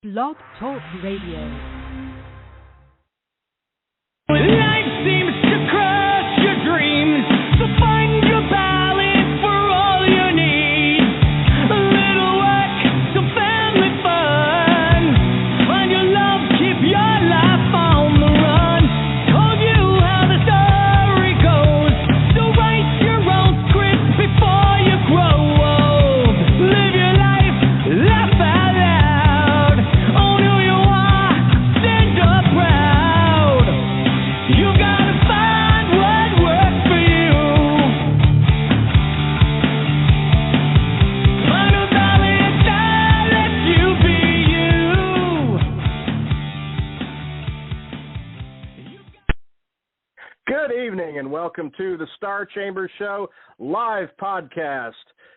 Blog Talk Radio. Life seems to crush your dreams, so find your balance for all you need. A little work, some family fun. Find your love, keep your life on the run. Told you how the story goes, so write your own script before you grow old. Live your life, laugh out loud. Own who you are, stand up proud. You gotta find what works for you. Find a balance that lets you be you. Good evening and welcome to the Star Chamber Show live podcast,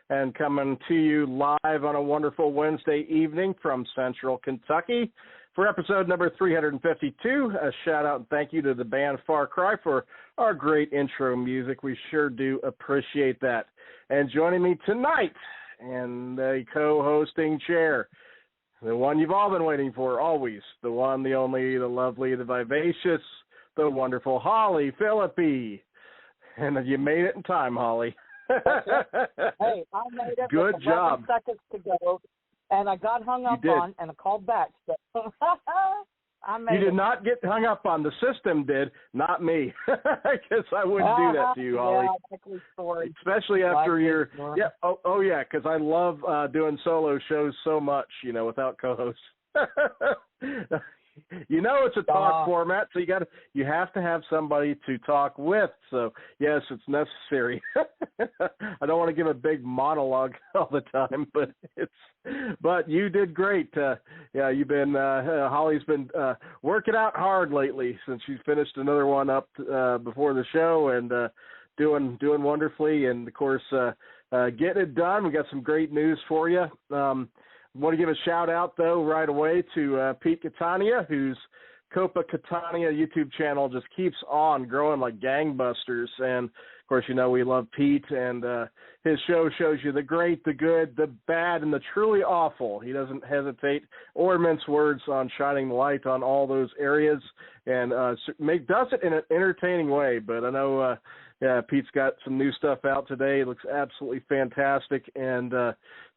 and coming to you live on a wonderful Wednesday evening from Central Kentucky for episode number 352. A shout out and thank you to the band FarCry for our great intro music. We sure do appreciate that. And joining me tonight in the co-hosting chair, the one you've all been waiting for, always, the one, the only, the lovely, the vivacious, the wonderful Holly Phillippe. And you made it in time, Holly. Hey, I made it. Good with 11 job. seconds to go, and I got hung up on, and I called back. So I made You did it. not get hung up on. The system did, not me, because I wouldn't do that to you, Holly. Yeah, likely story. Especially after Likely your story. yeah, because I love doing solo shows so much, without co-hosts. It's a talk format, so you have to have somebody to talk with. So yes, it's necessary. I don't want to give a big monologue all the time, but you did great. You've been Holly's been working out hard lately since she's finished another one up before the show, and doing wonderfully, and of course getting it done. We got some great news for you. Want to give a shout out though right away to Pete Catania, whose Copa Catania YouTube channel just keeps on growing like gangbusters. And of course, we love Pete, and his show shows you the great, the good, the bad, and the truly awful. He doesn't hesitate or mince words on shining the light on all those areas, and does it in an entertaining way. But I know Pete's got some new stuff out today. It looks absolutely fantastic, and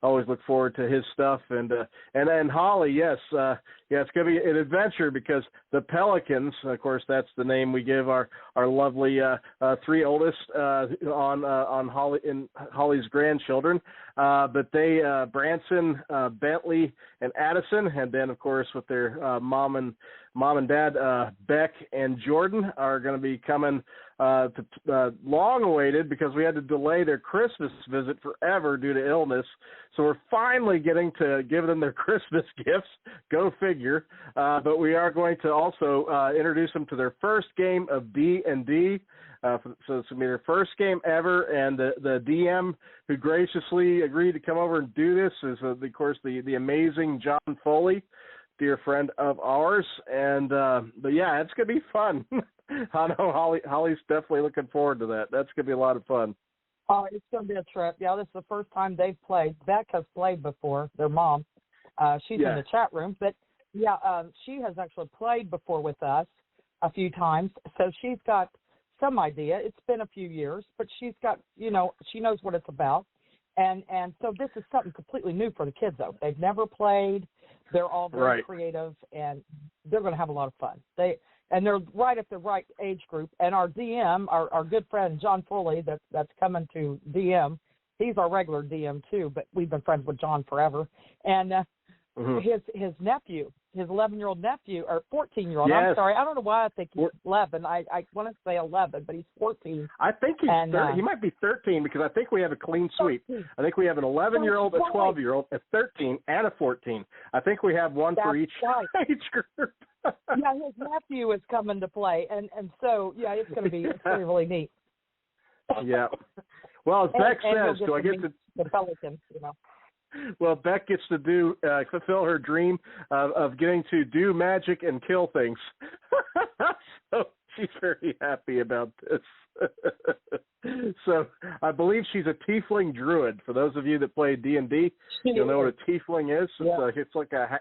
always look forward to his stuff. And then Holly, yes, it's going to be an adventure, because the Pelicans, of course, that's the name we give our lovely three oldest on Holly's grandchildren. But they Branson, Bentley, and Addison, and then of course with their mom and dad, Beck and Jordan, are going to be coming long awaited, because we had to delay their Christmas visit forever due to illness. So we're finally getting to give them their Christmas gifts. Go figure. But we are going to also introduce them to their first game of D&D. So it's going to be their first game ever, and the DM who graciously agreed to come over and do this is, of course, the amazing John Foley, dear friend of ours. And but yeah, it's going to be fun. I know Holly's definitely looking forward to that. That's going to be a lot of fun. Oh, it's going to be a trip. Yeah, this is the first time they've played. Beck has played before, their mom. She's in the chat room. But, she has actually played before with us a few times. So she's got some idea. It's been a few years, but she's got, she knows what it's about. And so this is something completely new for the kids, though. They've never played. They're all very creative, and they're going to have a lot of fun. They're right at the right age group. And our DM, our good friend John Foley, that's coming to DM, he's our regular DM too, but we've been friends with John forever. And his nephew, his 11-year-old nephew, or 14-year-old, I'm sorry, I don't know why I think he's 11. I want to say 11, but he's 14. I think he's he might be 13, because I think we have a clean sweep. 13. I think we have an 11-year-old, a 12-year-old, a 13, and a 14. I think we have one for each age group. Yeah, his nephew is coming to play, and so it's going to be really neat. Yeah. Well, as Beck says, do I get to the Pelicans? Well, Beck gets to fulfill her dream of getting to do magic and kill things. So she's very happy about this. So I believe she's a tiefling druid. For those of you that play D&D, you'll know what a tiefling is. It's like a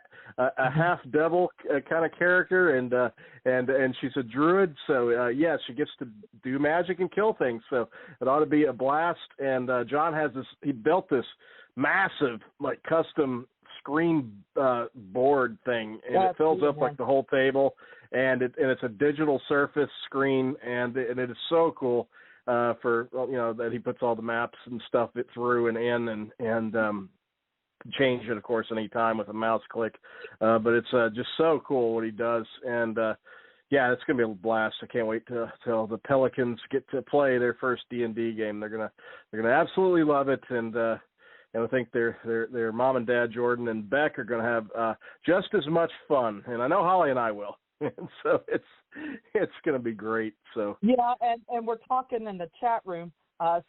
half devil kind of character, and she's a druid. So yeah, she gets to do magic and kill things. So it ought to be a blast. And John has this. He built this massive, like, custom screen board thing, and it fills up like the whole table, and it's a digital surface screen, and it is so cool for, you know, that he puts all the maps and stuff it through and in, and change it, of course, any time with a mouse click, but it's just so cool what he does. And yeah, it's gonna be a blast. I can't wait till the Pelicans get to play their first D&D game. They're gonna absolutely love it, and I think their mom and dad, Jordan and Beck, are going to have just as much fun. And I know Holly and I will. And so it's going to be great. So yeah, and we're talking in the chat room.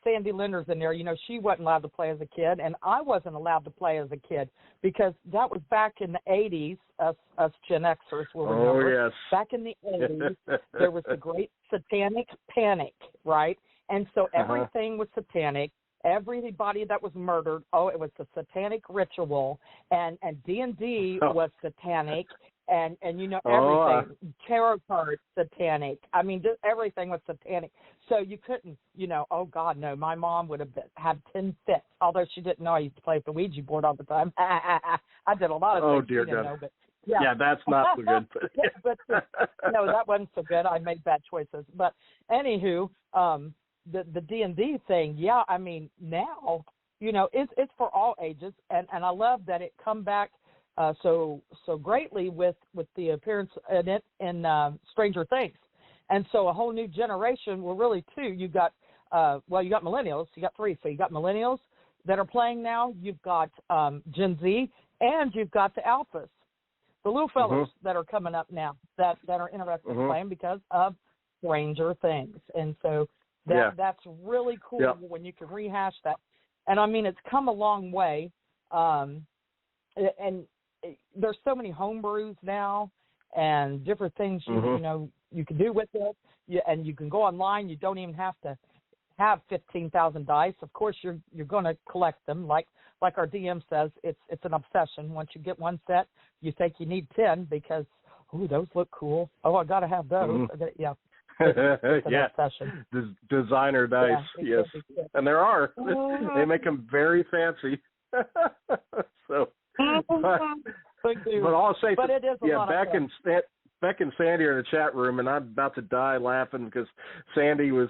Sandy Linder's in there. You know, she wasn't allowed to play as a kid, and I wasn't allowed to play as a kid because that was back in the 80s. Us Gen Xers will remember. Oh, yes. Back in the 80s, there was the Great Satanic Panic, right? And so everything was satanic. Everybody that was murdered, it was a satanic ritual, and D&D was satanic, and you know, everything, tarot cards, satanic. I mean, just everything was satanic. So you couldn't, you know, oh God, no, my mom would have had 10 fits, although she didn't know I used to play with the Ouija board all the time. I did a lot of things. Oh, dear she didn't God. know, but yeah, that's not so good. but no, that wasn't so good. I made bad choices. But anywho, the D&D thing, yeah, I mean, now, you know, it's for all ages, and I love that it come back so greatly with the appearance in it in Stranger Things. And so a whole new generation, well, really two, you got millennials, you got three. So you got millennials that are playing now, you've got Gen Z, and you've got the alphas, the little fellows that are coming up now that are interested in playing because of Stranger Things. And so that's really cool when you can rehash that. And I mean, it's come a long way. And there's so many homebrews now and different things you know you can do with it. And you can go online. You don't even have to have 15,000 dice. Of course, you're going to collect them. Like our DM says, it's an obsession. Once you get one set, you think you need 10 because those look cool. Oh, I got to have those. Yeah. It's designer dice, yes, and there are. They make them very fancy. So, but I'll say, but it is a lot of fun. Beck and Sandy are in the chat room, and I'm about to die laughing because Sandy was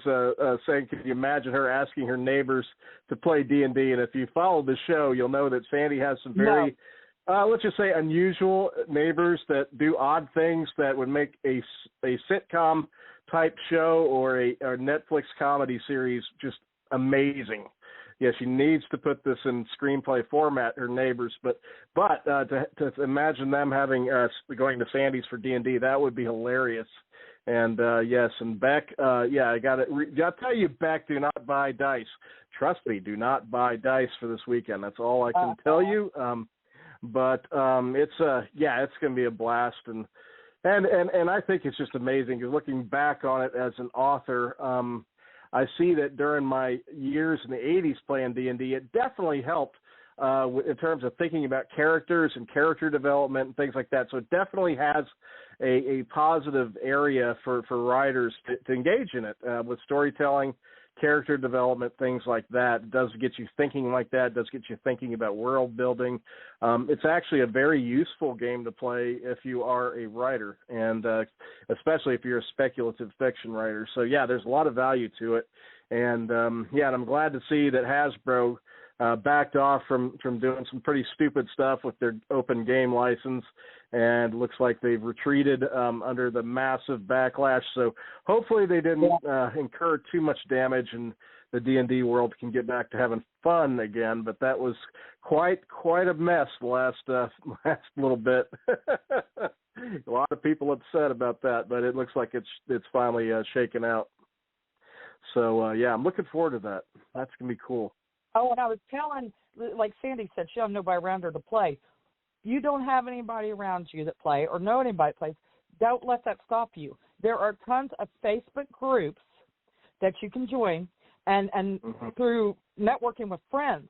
saying, "Can you imagine her asking her neighbors to play D&D?" And if you follow the show, you'll know that Sandy has some very let's just say unusual neighbors that do odd things that would make a sitcom type show or a Netflix comedy series just amazing. Yeah, she needs to put this in screenplay format, her neighbors, but to imagine them having going to Sandy's for D&D, that would be hilarious. And yes, and Beck, I got it. I'll tell you, Beck, do not buy dice. Trust me, do not buy dice for this weekend. That's all I can tell you. But it's going to be a blast, and I think it's just amazing. Because looking back on it as an author, I see that during my years in the 80s playing D&D, it definitely helped in terms of thinking about characters and character development and things like that. So it definitely has a positive area for writers to engage in it with storytelling, character development, things like that. It does get you thinking like that. It does get you thinking about world building. It's actually a very useful game to play if you are a writer, and especially if you're a speculative fiction writer. So, yeah, there's a lot of value to it. And, and I'm glad to see that Hasbro backed off from doing some pretty stupid stuff with their open game license, and looks like they've retreated under the massive backlash. So hopefully they didn't incur too much damage, and the D&D world can get back to having fun again. But that was quite a mess the last little bit. A lot of people upset about that, but it looks like it's finally shaken out. So I'm looking forward to that. That's gonna be cool. Oh, and I was telling, like Sandy said, she don't have nobody around her to play. You don't have anybody around you that play or know anybody that plays. Don't let that stop you. There are tons of Facebook groups that you can join, and through networking with friends,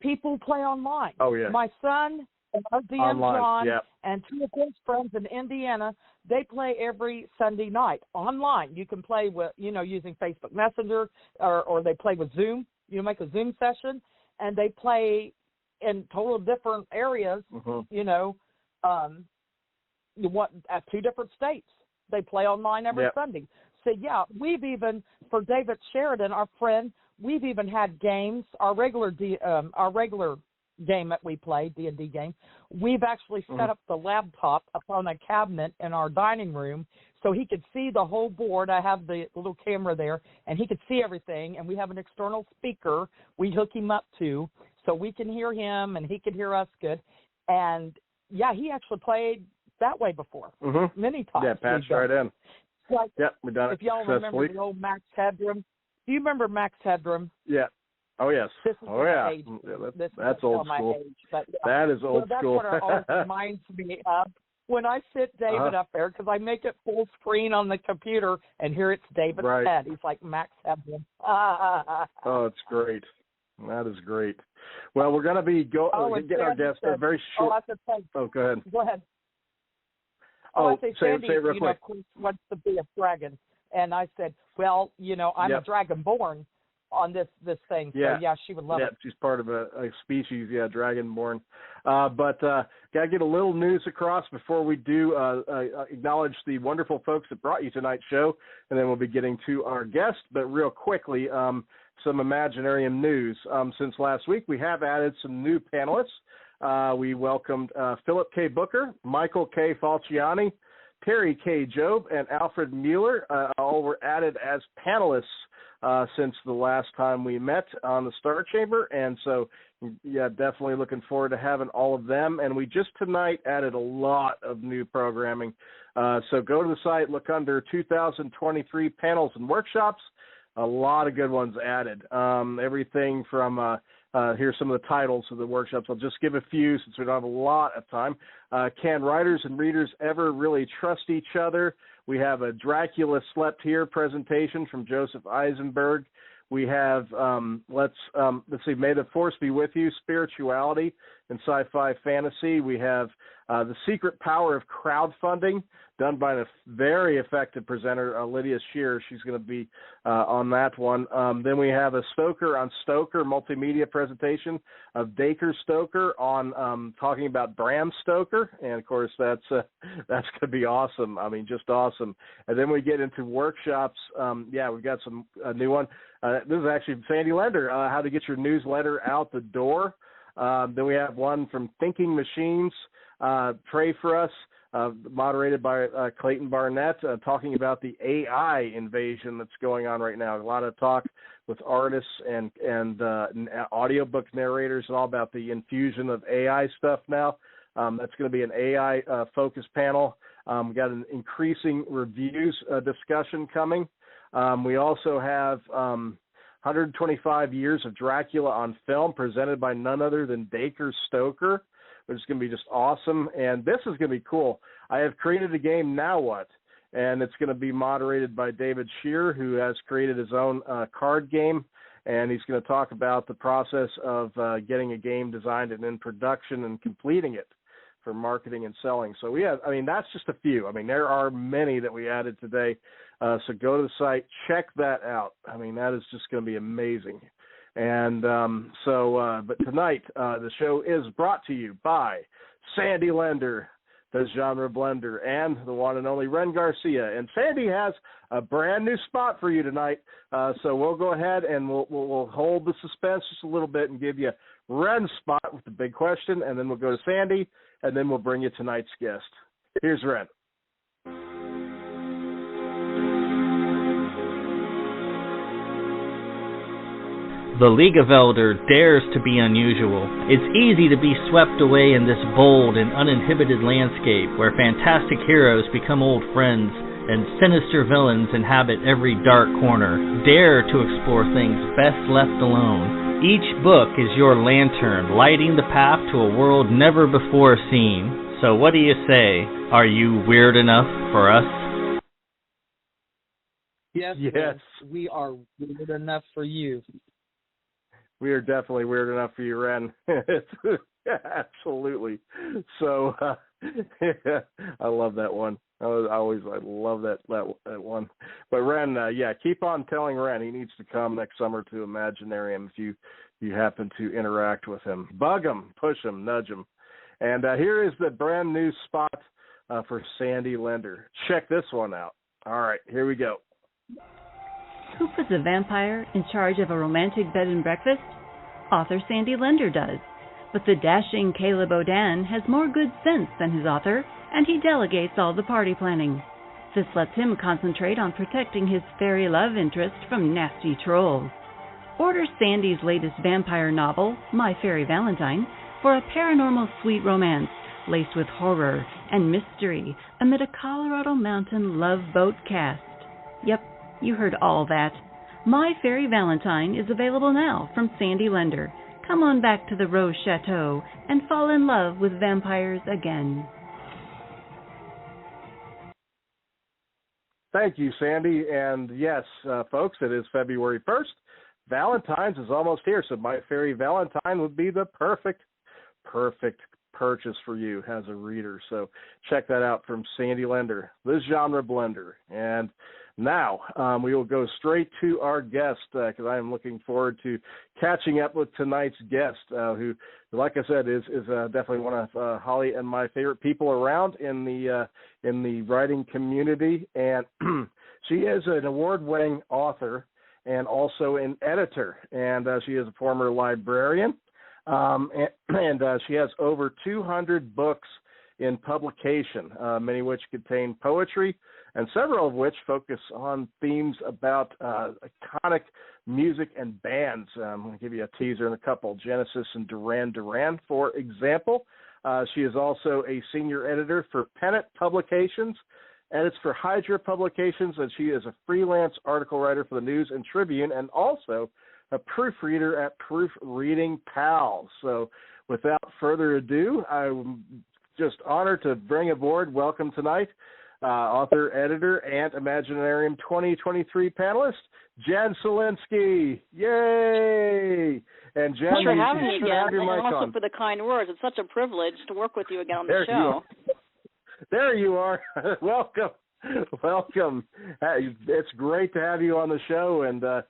people play online. Oh, yeah. My son and our DM John and two of his friends in Indiana, they play every Sunday night online. You can play with, using Facebook Messenger, or they play with Zoom. You make a Zoom session, and they play in total different areas, at two different states. They play online every Sunday. So, yeah, we've even, for David Sheridan, our friend, we've even had games, our regular game that we play, D&D game, we've actually set up the laptop up on a cabinet in our dining room so he could see the whole board. I have the little camera there, and he could see everything, and we have an external speaker we hook him up to so we can hear him and he can hear us good. And, yeah, he actually played that way before, many times. Yeah, patched right in. Like, we done it. If y'all remember the old Max Headroom. Do you remember Max Headroom? Yeah. Oh, yes. This is my age. That's old school. Age, but, that is old school. That's what it always reminds me of when I sit David up there, because I make it full screen on the computer, and here it's David's head. He's like Max Headroom. Oh, it's great. That is great. Well, we're going to be getting our guest very short. Go ahead. Go ahead. I say Sandy, real quick. Of course, wants to be a dragon. And I said, well, I'm a dragonborn on this thing. So, she would love it. Yeah, she's part of a species, dragonborn. But got to get a little news across before we do acknowledge the wonderful folks that brought you tonight's show, and then we'll be getting to our guest. But real quickly, some Imaginarium news. Since last week, we have added some new panelists. We welcomed Phillippe K. Booker, Michael K. Falciani, Terry K. Job, and Alfred Mueller. All were added as panelists since the last time we met on the Star Chamber. And so, definitely looking forward to having all of them. And we just tonight added a lot of new programming. So go to the site, look under 2023 panels and workshops. A lot of good ones added. Everything from here's some of the titles of the workshops. I'll just give a few since we don't have a lot of time. Can writers and readers ever really trust each other? We have a Dracula Slept Here presentation from Joseph Eisenberg. We have, let's see, May the Force Be With You, Spirituality and Sci-Fi Fantasy. We have The Secret Power of Crowdfunding, done by a very effective presenter, Lydia Shearer. She's going to be on that one. Then we have a Stoker on Stoker multimedia presentation of Dacre Stoker on talking about Bram Stoker. And, of course, that's going to be awesome. I mean, just awesome. And then we get into workshops. We've got a new one. This is actually Sandy Lender, how to get your newsletter out the door. Then we have one from Thinking Machines, Pray For Us, moderated by Clayton Barnett, talking about the AI invasion that's going on right now. A lot of talk with artists and audiobook narrators and all about the infusion of AI stuff now. That's going to be an AI-focused panel. We've got an increasing reviews discussion coming. We also have 125 Years of Dracula on Film, presented by none other than Dacre Stoker, which is going to be just awesome. And this is going to be cool. I have created a game, Now What? And it's going to be moderated by David Shearer, who has created his own card game. And he's going to talk about the process of getting a game designed and in production and completing it for marketing and selling. So that's just a few. I mean, there are many that we added today. So go to the site, check that out. I mean, that is just going to be amazing. And but tonight, the show is brought to you by Sandy Lender, the Genre Blender, and the one and only Ren Garcia. And Sandy has a brand new spot for you tonight. So we'll go ahead and we'll hold the suspense just a little bit and give you Ren's spot with the big question, and then we'll go to Sandy, and then we'll bring you tonight's guest. Here's Ren. The League of Elder dares to be unusual. It's easy to be swept away in this bold and uninhibited landscape where fantastic heroes become old friends and sinister villains inhabit every dark corner. Dare to explore things best left alone. Each book is your lantern, lighting the path to a world never before seen. So what do you say? Are you weird enough for us? Yes, Yes. we are weird enough for you. We are definitely weird enough for you, Ren. Absolutely. So I love that one. I love that one. But Ren, keep on telling Ren he needs to come next summer to Imaginarium if you happen to interact with him. Bug him, push him, nudge him. And here is the brand new spot for Sandy Lender. Check this one out. All right, here we go. Who puts a vampire in charge of a romantic bed and breakfast? Author Sandy Lender does. But the dashing Caleb O'Dan has more good sense than his author, and he delegates all the party planning. This lets him concentrate on protecting his fairy love interest from nasty trolls. Order Sandy's latest vampire novel, My Fairy Valentine, for a paranormal sweet romance laced with horror and mystery amid a Colorado mountain love boat cast. Yep, you heard all that. My Fairy Valentine is available now from Sandy Lender. Come on back to the Rose Chateau and fall in love with vampires again. Thank you, Sandy. And yes, folks, it is February 1st. Valentine's is almost here, so My Fairy Valentine would be the perfect purchase for you as a reader. So check that out from Sandy Lender, the genre blender. And now we will go straight to our guest because I am looking forward to catching up with tonight's guest, who, like I said, is definitely one of Holly and my favorite people around in the writing community. And she is an award-winning author and also an editor, and she is a former librarian. And she has over 200 books in publication, many of which contain poetry, and several of which focus on themes about iconic music and bands. I'm going to give you a teaser in a couple. Genesis and Duran Duran, for example. She is also a senior editor for Pennant Publications, edits for Hydra Publications, and she is a freelance article writer for the News and Tribune, and also a proofreader at ProofreadingPal. So without further ado, I'm just honored to bring aboard, welcome tonight, author, editor, and Imaginarium 2023 panelist, Jen Selinksy. Yay! And Jen, thanks for having me again, and also for the kind words. It's such a privilege to work with you again on the show. There you are. Welcome. It's great to have you on the show, and I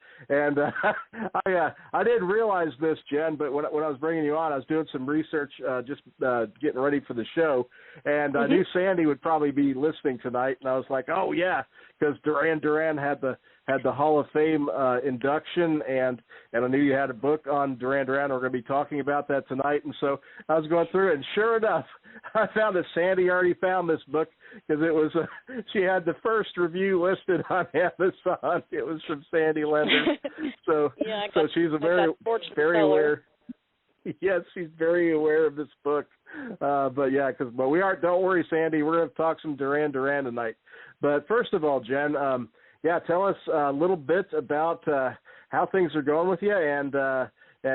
didn't realize this, Jen, but when I was bringing you on, I was doing some research, just getting ready for the show, and I knew Sandy would probably be listening tonight, and I was like, oh yeah, because Duran Duran had the Hall of Fame induction, and I knew you had a book on Duran Duran. We're going to be talking about that tonight, and so I was going through it, and sure enough, I found that Sandy already found this book because it was she had the first review listed on Amazon. It was from Sandy Lender, so she's very aware. Yes, she's very aware of this book. But we are. Don't worry, Sandy. We're going to talk some Duran Duran tonight. But first of all, Jen, tell us a little bit about how things are going with you, and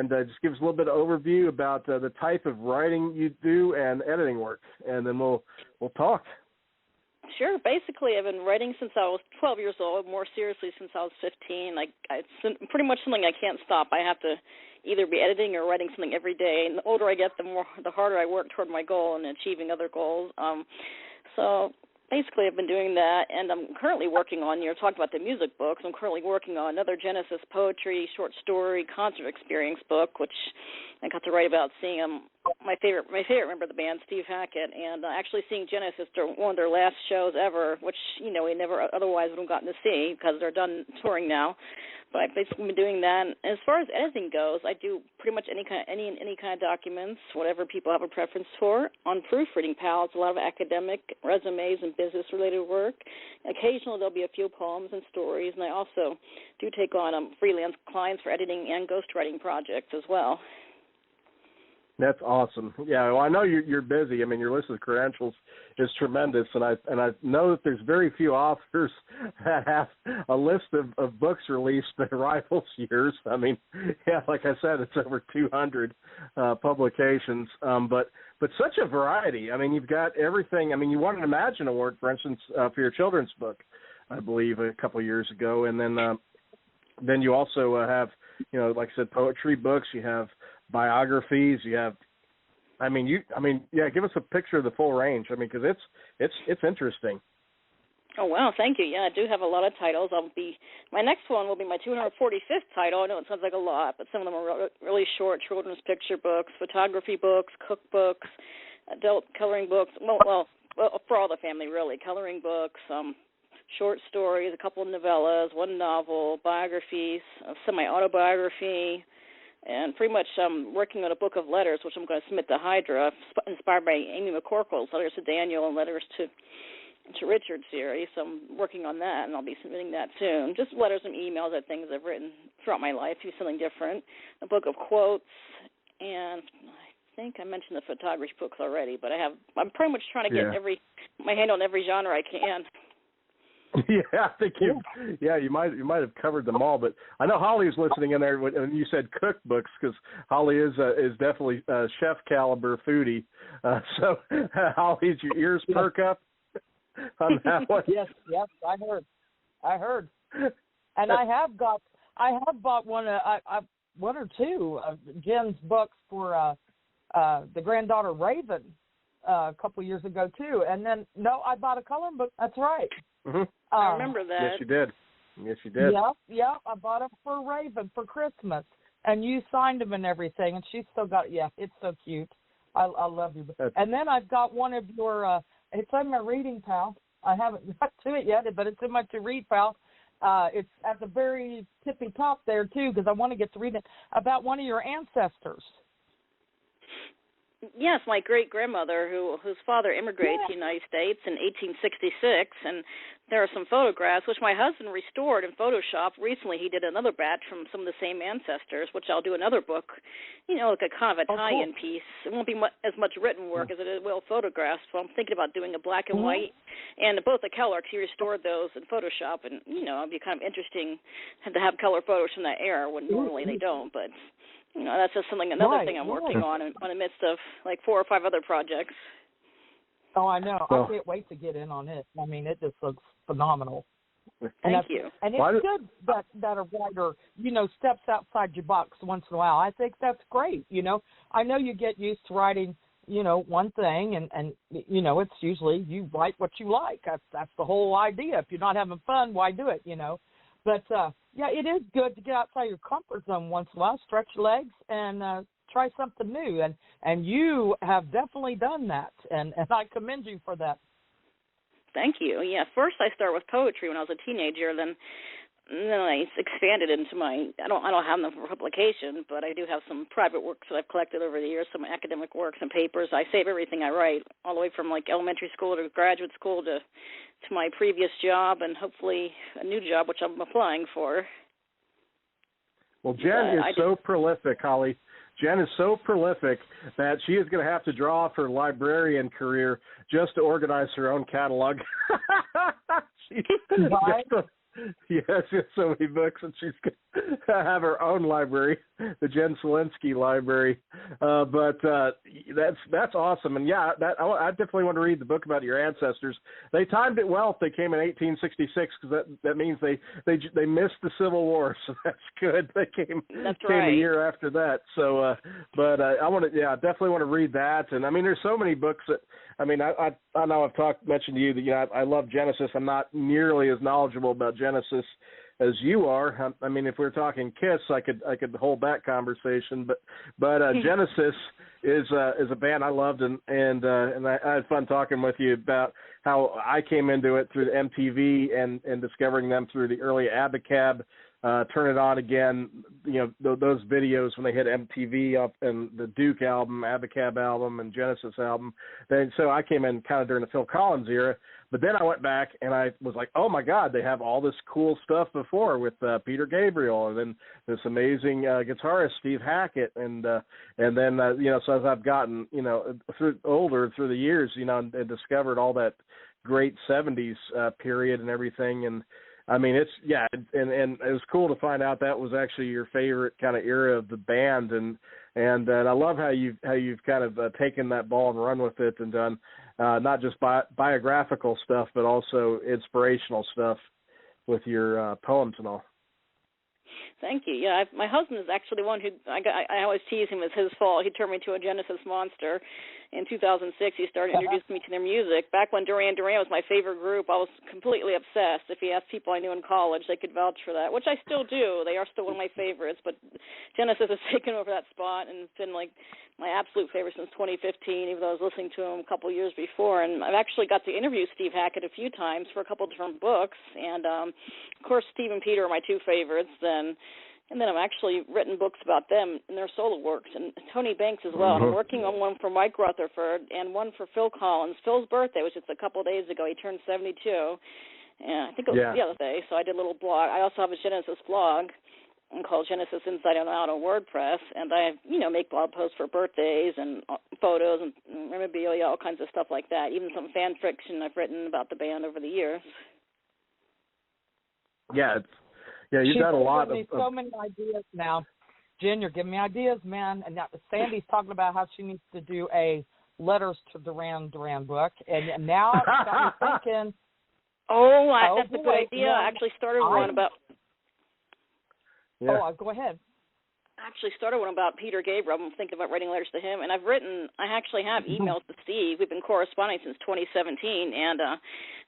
just give us a little bit of overview about the type of writing you do and editing work, and then we'll talk. Sure. Basically, I've been writing since I was 12 years old, more seriously since I was 15. It's pretty much something I can't stop. I have to either be editing or writing something every day. And the older I get, the harder I work toward my goal and achieving other goals. So basically, I've been doing that, and I'm currently working on, you're talking about the music books, I'm currently working on another Genesis poetry, short story, concert experience book, which I got to write about seeing my favorite member of the band, Steve Hackett, and actually seeing Genesis during one of their last shows ever, which, we never otherwise would have gotten to see because they're done touring now. But I've basically been doing that. And as far as editing goes, I do pretty much any kind of documents, whatever people have a preference for. On ProofreadingPal, it's a lot of academic resumes and business-related work. Occasionally, there'll be a few poems and stories, and I also do take on freelance clients for editing and ghostwriting projects as well. That's awesome. Yeah, well, I know you're busy. I mean, your list of credentials is tremendous, and I know that there's very few authors that have a list of books released that rivals yours. I mean, like I said, it's over 200 publications, but such a variety. I mean, you've got everything. I mean, you won an Imagine Award, for instance, for your children's book. I believe, a couple of years ago. And then you also have, like I said, poetry books. You have biographies. You have, give us a picture of the full range. Because it's interesting. Oh, wow, thank you. Yeah, I do have a lot of titles. My next one will be my 245th title. I know it sounds like a lot, but some of them are really short children's picture books, photography books, cookbooks, adult coloring books, well, for all the family, really, coloring books, short stories, a couple of novellas, one novel, biographies, a semi-autobiography, and pretty much working on a book of letters, which I'm going to submit to Hydra, inspired by Amy McCorkle's Letters to Daniel and Letters to Richard series. So I'm working on that, and I'll be submitting that soon. Just letters and emails of things I've written throughout my life, do something different. A book of quotes, and I think I mentioned the photography books already, but I'm pretty much trying to get my hand on every genre I can. Yeah, I think you might have covered them all, but I know Holly's listening in there when you said cookbooks, because Holly is definitely a chef caliber foodie. So Holly, did your ears perk up on that one? Yes, I heard, and I have bought one or two of Jen's books for the granddaughter Raven a couple of years ago too, and then I bought a coloring book. That's right. Mm-hmm. I remember that. Yes, you did. Yeah, I bought them for Raven for Christmas, and you signed them and everything, and she's still got. Yeah, it's so cute. I love you. And then I've got one of your. It's on my reading pal. I haven't got to it yet, but it's in my to read pal. It's at the very tippy top there too, because I want to get to read it about one of your ancestors. Yes, my great-grandmother, whose father immigrated to the United States in 1866, and there are some photographs, which my husband restored in Photoshop. Recently, he did another batch from some of the same ancestors, which I'll do another book, like a kind of a tie-in piece. It won't be as much written work as it will photographs, so I'm thinking about doing a black and white, and both the color, because he restored those in Photoshop, and, it'd be kind of interesting to have color photos from that era, when normally they don't, but... that's just another thing I'm working on in the midst of like 4 or 5 other projects. Oh, I know. I can't wait to get in on it. It just looks phenomenal. Thank you. And it's good that a writer, steps outside your box once in a while. I think that's great. I know you get used to writing, one thing, and it's usually you write what you like. That's the whole idea. If you're not having fun, why do it? But it is good to get outside your comfort zone once in a while, stretch your legs, and try something new. And you have definitely done that, and I commend you for that. Thank you. Yeah, first I started with poetry when I was a teenager, then I expanded into I don't have them for publication, but I do have some private works that I've collected over the years, some academic works and papers. I save everything I write, all the way from like elementary school to graduate school to my previous job, and hopefully a new job, which I'm applying for. Well, Jen is so prolific, Holly. Jen is so prolific that she is going to have to draw off her librarian career just to organize her own catalog. Yes, so many books, and she's going to have her own library, the Jen Selinksy library. But that's awesome, and I definitely want to read the book about your ancestors. They timed it well if they came in 1866, because that means they missed the Civil War, so that's good. They came a year after that. So, but I want to, definitely want to read that. And there's so many books that. I know I've mentioned to you that I love Genesis. I'm not nearly as knowledgeable about Genesis as you are. If we were talking Kiss, I could hold that conversation. But Genesis is a band I loved, and I had fun talking with you about how I came into it through the MTV and discovering them through the early Abacab. Turn It On Again, those videos when they hit MTV up and the Duke album, Abacab album, and Genesis album. So I came in kind of during the Phil Collins era, but then I went back and I was like, oh my God, they have all this cool stuff before with Peter Gabriel, and then this amazing guitarist Steve Hackett, and then so as I've gotten older through the years, and discovered all that great 70s period and everything, and it's and it was cool to find out that was actually your favorite kind of era of the band, and I love how you've kind of taken that ball and run with it and done not just biographical stuff, but also inspirational stuff with your poems and all. Thank you. Yeah, my husband is actually the one who I always tease him. It's his fault. He turned me to a Genesis monster. In 2006, he started introducing me to their music. Back when Duran Duran was my favorite group, I was completely obsessed. If you ask people I knew in college, they could vouch for that, which I still do. They are still one of my favorites, but Genesis has taken over that spot and it's been like my absolute favorite since 2015, even though I was listening to him a couple of years before. And I've actually got to interview Steve Hackett a few times for a couple of different books. And, of course, Steve and Peter are my two favorites. And then I've actually written books about them and their solo works, and Tony Banks as well. And I'm working on one for Mike Rutherford and one for Phil Collins. Phil's birthday was just a couple of days ago. He turned 72, and I think it was the other day, so I did a little blog. I also have a Genesis blog called Genesis Inside and Out on WordPress, and I, make blog posts for birthdays and photos and memorabilia, all kinds of stuff like that, even some fan fiction I've written about the band over the years. Yeah, you've got a lot of so many ideas now. Jen, you're giving me ideas, man. And now Sandy's talking about how she needs to do a Letters to Duran Duran book. And now I'm thinking, that's a good idea. I actually started one about... Yeah. Go ahead. I actually started one about Peter Gabriel. I'm thinking about writing letters to him. And I actually have emails to Steve. We've been corresponding since 2017. And,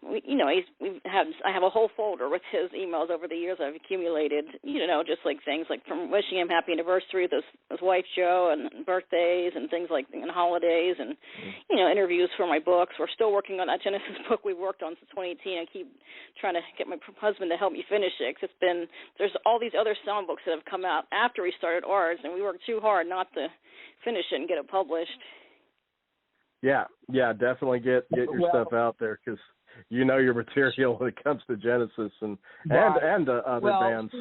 I have a whole folder with his emails over the years I've accumulated, just like things like from wishing him happy anniversary with his wife, Jo, and birthdays and things like and holidays and, interviews for my books. We're still working on that Genesis book we worked on since 2018. I keep trying to get my husband to help me finish it because there's all these other sound books that have come out after we started ours, and we worked too hard not to finish it and get it published. Yeah, definitely get your stuff out there because your material when it comes to Genesis and other bands.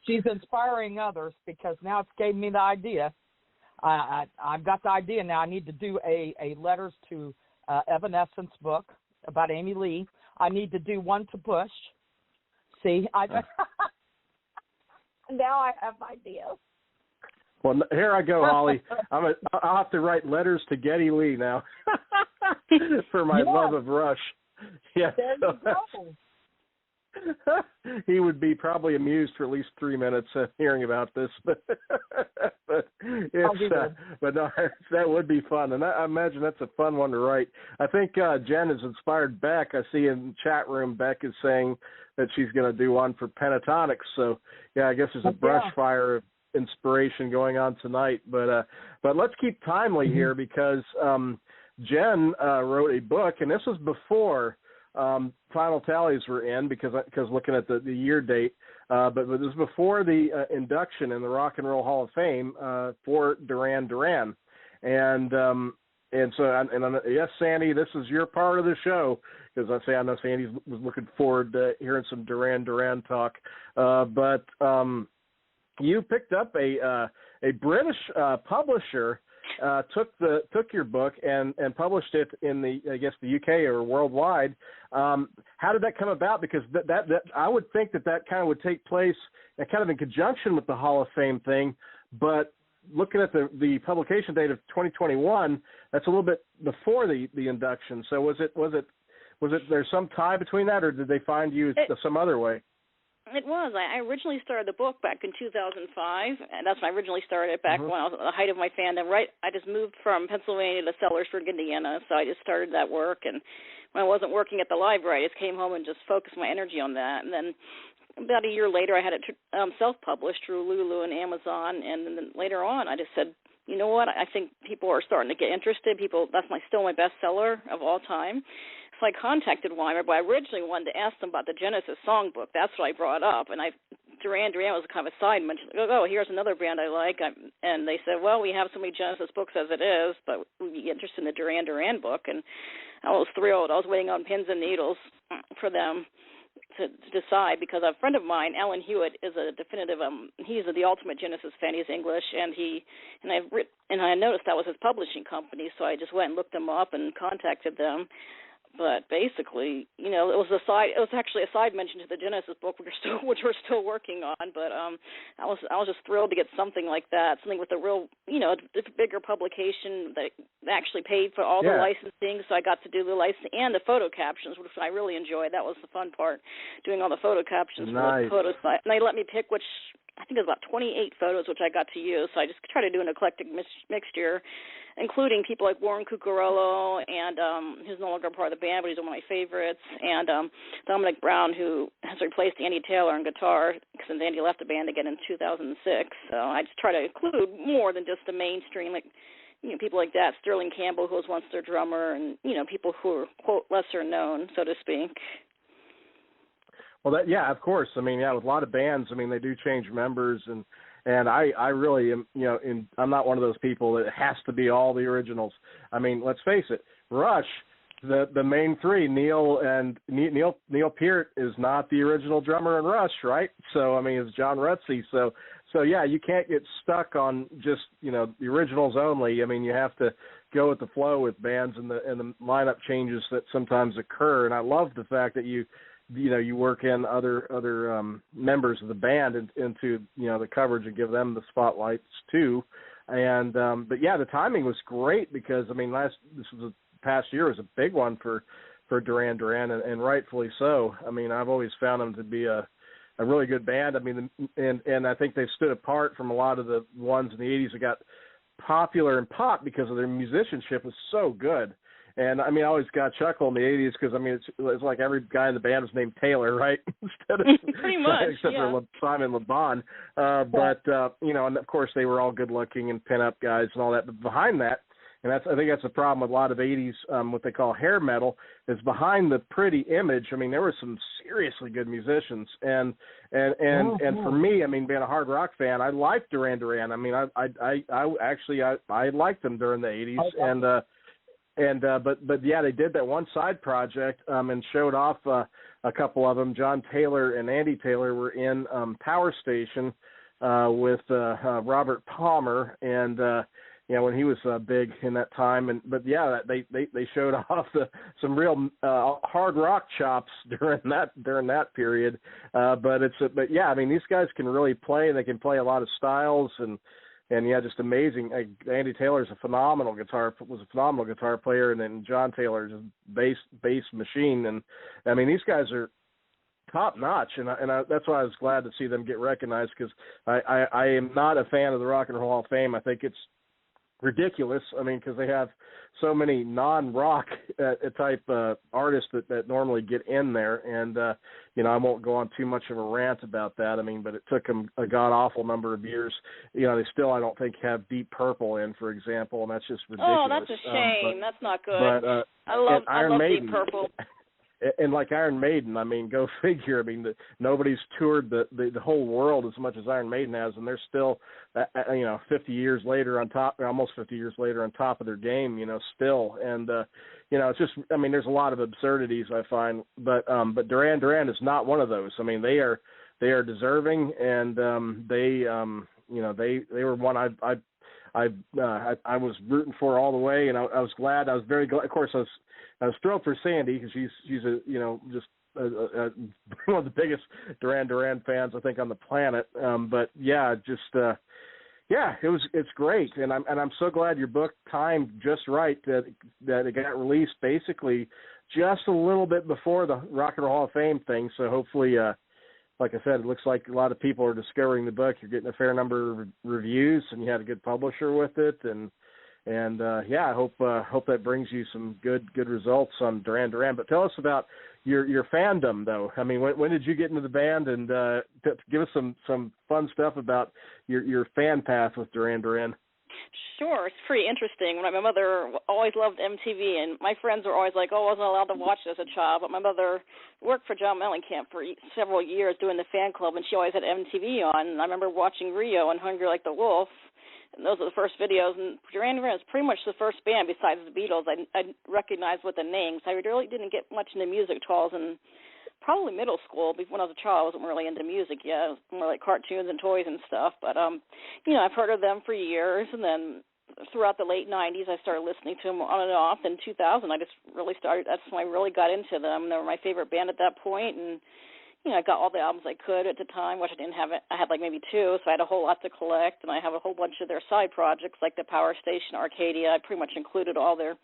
She's inspiring others because now it's gave me the idea. I've got the idea now. I need to do a Letters to Evanescence book about Amy Lee. I need to do one to Bush. See, now I have ideas. Well, here I go, Holly. I'll have to write letters to Geddy Lee now for my love of Rush. Yeah, there you go. He would be probably amused for at least 3 minutes hearing about this, but no, that would be fun, and I imagine that's a fun one to write. I think Jen has inspired Beck. I see in the chat room Beck is saying that she's going to do one for Pentatonics. So I guess there's a brush fire of inspiration going on tonight. But let's keep timely here because Jen wrote a book, and this was before final tallies were in because looking at the year date, but it was before the induction in the Rock and Roll Hall of Fame for Duran Duran, and so yes, Sandy, this is your part of the show because I know Sandy was looking forward to hearing some Duran Duran talk, but you picked up a British publisher. Took your book and published it in the UK or worldwide. How did that come about? Because that I would think that kind of would take place kind of in conjunction with the Hall of Fame thing, but looking at the publication date of 2021, that's a little bit before the induction. So was it there's some tie between that, or did they find you some other way? It was. I originally started the book back in 2005, and that's when I originally started it back when I was at the height of my fandom. Right, I just moved from Pennsylvania to Sellersburg, Indiana, so I just started that work. And when I wasn't working at the library, I just came home and just focused my energy on that. And then about a year later, I had it self-published through Lulu and Amazon. And then later on, I just said, you know what? I think people are starting to get interested. That's still my bestseller of all time. So I contacted Weimer, but I originally wanted to ask them about the Genesis songbook. That's what I brought up. And Duran Duran was kind of a side mention. Here's another band I like. And they said, well, we have so many Genesis books as it is, but we'd be interested in the Duran Duran book. And I was thrilled. I was waiting on pins and needles for them to decide because a friend of mine, Alan Hewitt, is a definitive. He's the ultimate Genesis fan. He's English, and I noticed that was his publishing company, so I just went and looked them up and contacted them. But basically, it was actually a side mention to the Genesis book, which we're still working on. But I was just thrilled to get something like that, something with a real, a bigger publication that actually paid for all the licensing. So I got to do the licensing and the photo captions, which I really enjoyed. That was the fun part, doing all the photo captions for the photos. And they let me pick which. I think it was about 28 photos, which I got to use. So I just try to do an eclectic mixture, including people like Warren Cucurullo, and who's no longer part of the band, but he's one of my favorites, and Dominic Brown, who has replaced Andy Taylor on guitar since Andy left the band again in 2006. So I just try to include more than just the mainstream, like people like that. Sterling Campbell, who was once their drummer, and people who are, quote, lesser known, so to speak. Well, of course. I mean, with a lot of bands, I mean, they do change members, and I really am, I'm not one of those people that has to be all the originals. I mean, let's face it, Rush, the main three, Neil Peart is not the original drummer in Rush, right? So, I mean, it's John Rutsey. So yeah, you can't get stuck on just, the originals only. I mean, you have to go with the flow with bands and the lineup changes that sometimes occur. And I love the fact that you work in other members of the band into the coverage and give them the spotlights too. And but yeah, the timing was great because the past year was a big one for Duran Duran, and rightfully so. I mean, I've always found them to be a really good band. I mean, and I think they stood apart from a lot of the ones in the 80s that got popular in pop because of their musicianship was so good. And, I mean, I always got a chuckle in the 80s because, I mean, it's like every guy in the band was named Taylor, right? Instead of pretty much, except for Simon Le Bon. But, and, of course, they were all good-looking and pin-up guys and all that. But behind that, and I think that's the problem with a lot of 80s, what they call hair metal, is behind the pretty image. I mean, there were some seriously good musicians. And for me, I mean, being a hard rock fan, I liked Duran Duran. I mean, I liked them during the 80s. But yeah, they did that one side project and showed off a couple of them. John Taylor and Andy Taylor were in Power Station with Robert Palmer, and when he was big in that time. But they showed off some real hard rock chops during that period. But yeah, I mean, these guys can really play, and they can play a lot of styles and yeah, just amazing. Andy Taylor's a phenomenal guitar player, and then John Taylor's a bass machine. And I mean, these guys are top notch, and that's why I was glad to see them get recognized, because I am not a fan of the Rock and Roll Hall of Fame. I think it's ridiculous. I mean, because they have so many non-rock type artists that normally get in there, and I won't go on too much of a rant about that. I mean, but it took them a god-awful number of years. They still, I don't think, have Deep Purple in, for example, and that's just ridiculous. Oh, that's a shame. That's not good. But I love Deep Purple. And like Iron Maiden, I mean, go figure. I mean, nobody's toured the whole world as much as Iron Maiden has, and they're still, 50 years later on top, almost 50 years later on top of their game, still. And it's just, I mean, there's a lot of absurdities I find, but Duran Duran is not one of those. I mean, they are deserving, and they were one I was rooting for all the way, and I was glad. I was very glad. Of course, I was thrilled for Sandy, because she's a just one of the biggest Duran Duran fans I think on the planet. But yeah, it's great, and I'm so glad your book timed just right that it got released basically just a little bit before the Rock and Roll Hall of Fame thing. So hopefully, like I said, it looks like a lot of people are discovering the book. You're getting a fair number of reviews, and you had a good publisher with it, and I hope that brings you some good results on Duran Duran. But tell us about your fandom, though. I mean, when did you get into the band, and give us some fun stuff about your fan path with Duran Duran. Sure, it's pretty interesting. My mother always loved MTV, and my friends were always like, I wasn't allowed to watch it as a child, but my mother worked for John Mellencamp for several years doing the fan club, and she always had MTV on, and I remember watching Rio and Hungry Like the Wolf, and those are the first videos, and Duran Duran is pretty much the first band besides the Beatles I recognized with the names. I really didn't get much into music until I was in probably middle school. When I was a child, I wasn't really into music yet. It was more like cartoons and toys and stuff. But, I've heard of them for years. And then throughout the late 90s, I started listening to them on and off. In 2000, I just really started, that's when I really got into them. They were my favorite band at that point, and, you know, I got all the albums I could at the time, which I didn't have. I had like maybe 2, so I had a whole lot to collect, and I have a whole bunch of their side projects, like the Power Station, Arcadia. I pretty much included all their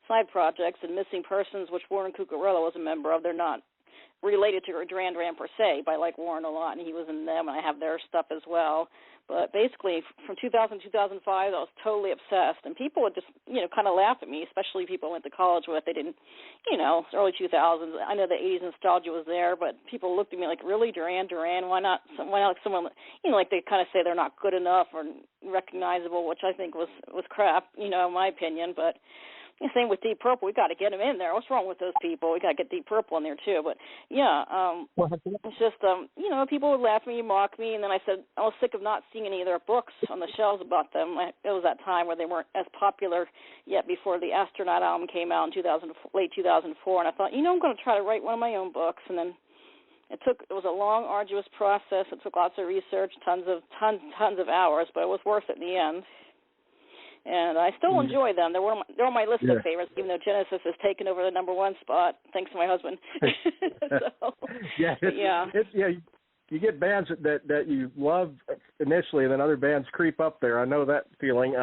side projects, and Missing Persons, which Warren Cucurella was a member of. They're not related to Duran Duran per se, but I like Warren a lot, and he was in them, and I have their stuff as well. But basically, from 2000 to 2005, I was totally obsessed, and people would just, you know, kind of laugh at me, especially people I went to college with. They didn't, you know, early 2000s. I know the 80s nostalgia was there, but people looked at me like, really, Duran Duran? Why not like someone, you know, like they kind of say they're not good enough or recognizable, which I think was crap, you know, in my opinion. But same with Deep Purple. We got to get them in there. What's wrong with those people? We got to get Deep Purple in there too. But yeah, it's just you know, people would laugh at me, mock me, and then I said I was sick of not seeing any of their books on the shelves about them. It was that time where they weren't as popular yet before the Astronaut album came out in late 2004, and I thought, you know, I'm going to try to write one of my own books. And then it was a long, arduous process. It took lots of research, tons of hours, but it was worth it in the end. And I still enjoy them. They're on my list of favorites, even though Genesis has taken over the #1 spot, thanks to my husband. You get bands that you love initially, and then other bands creep up there. I know that feeling.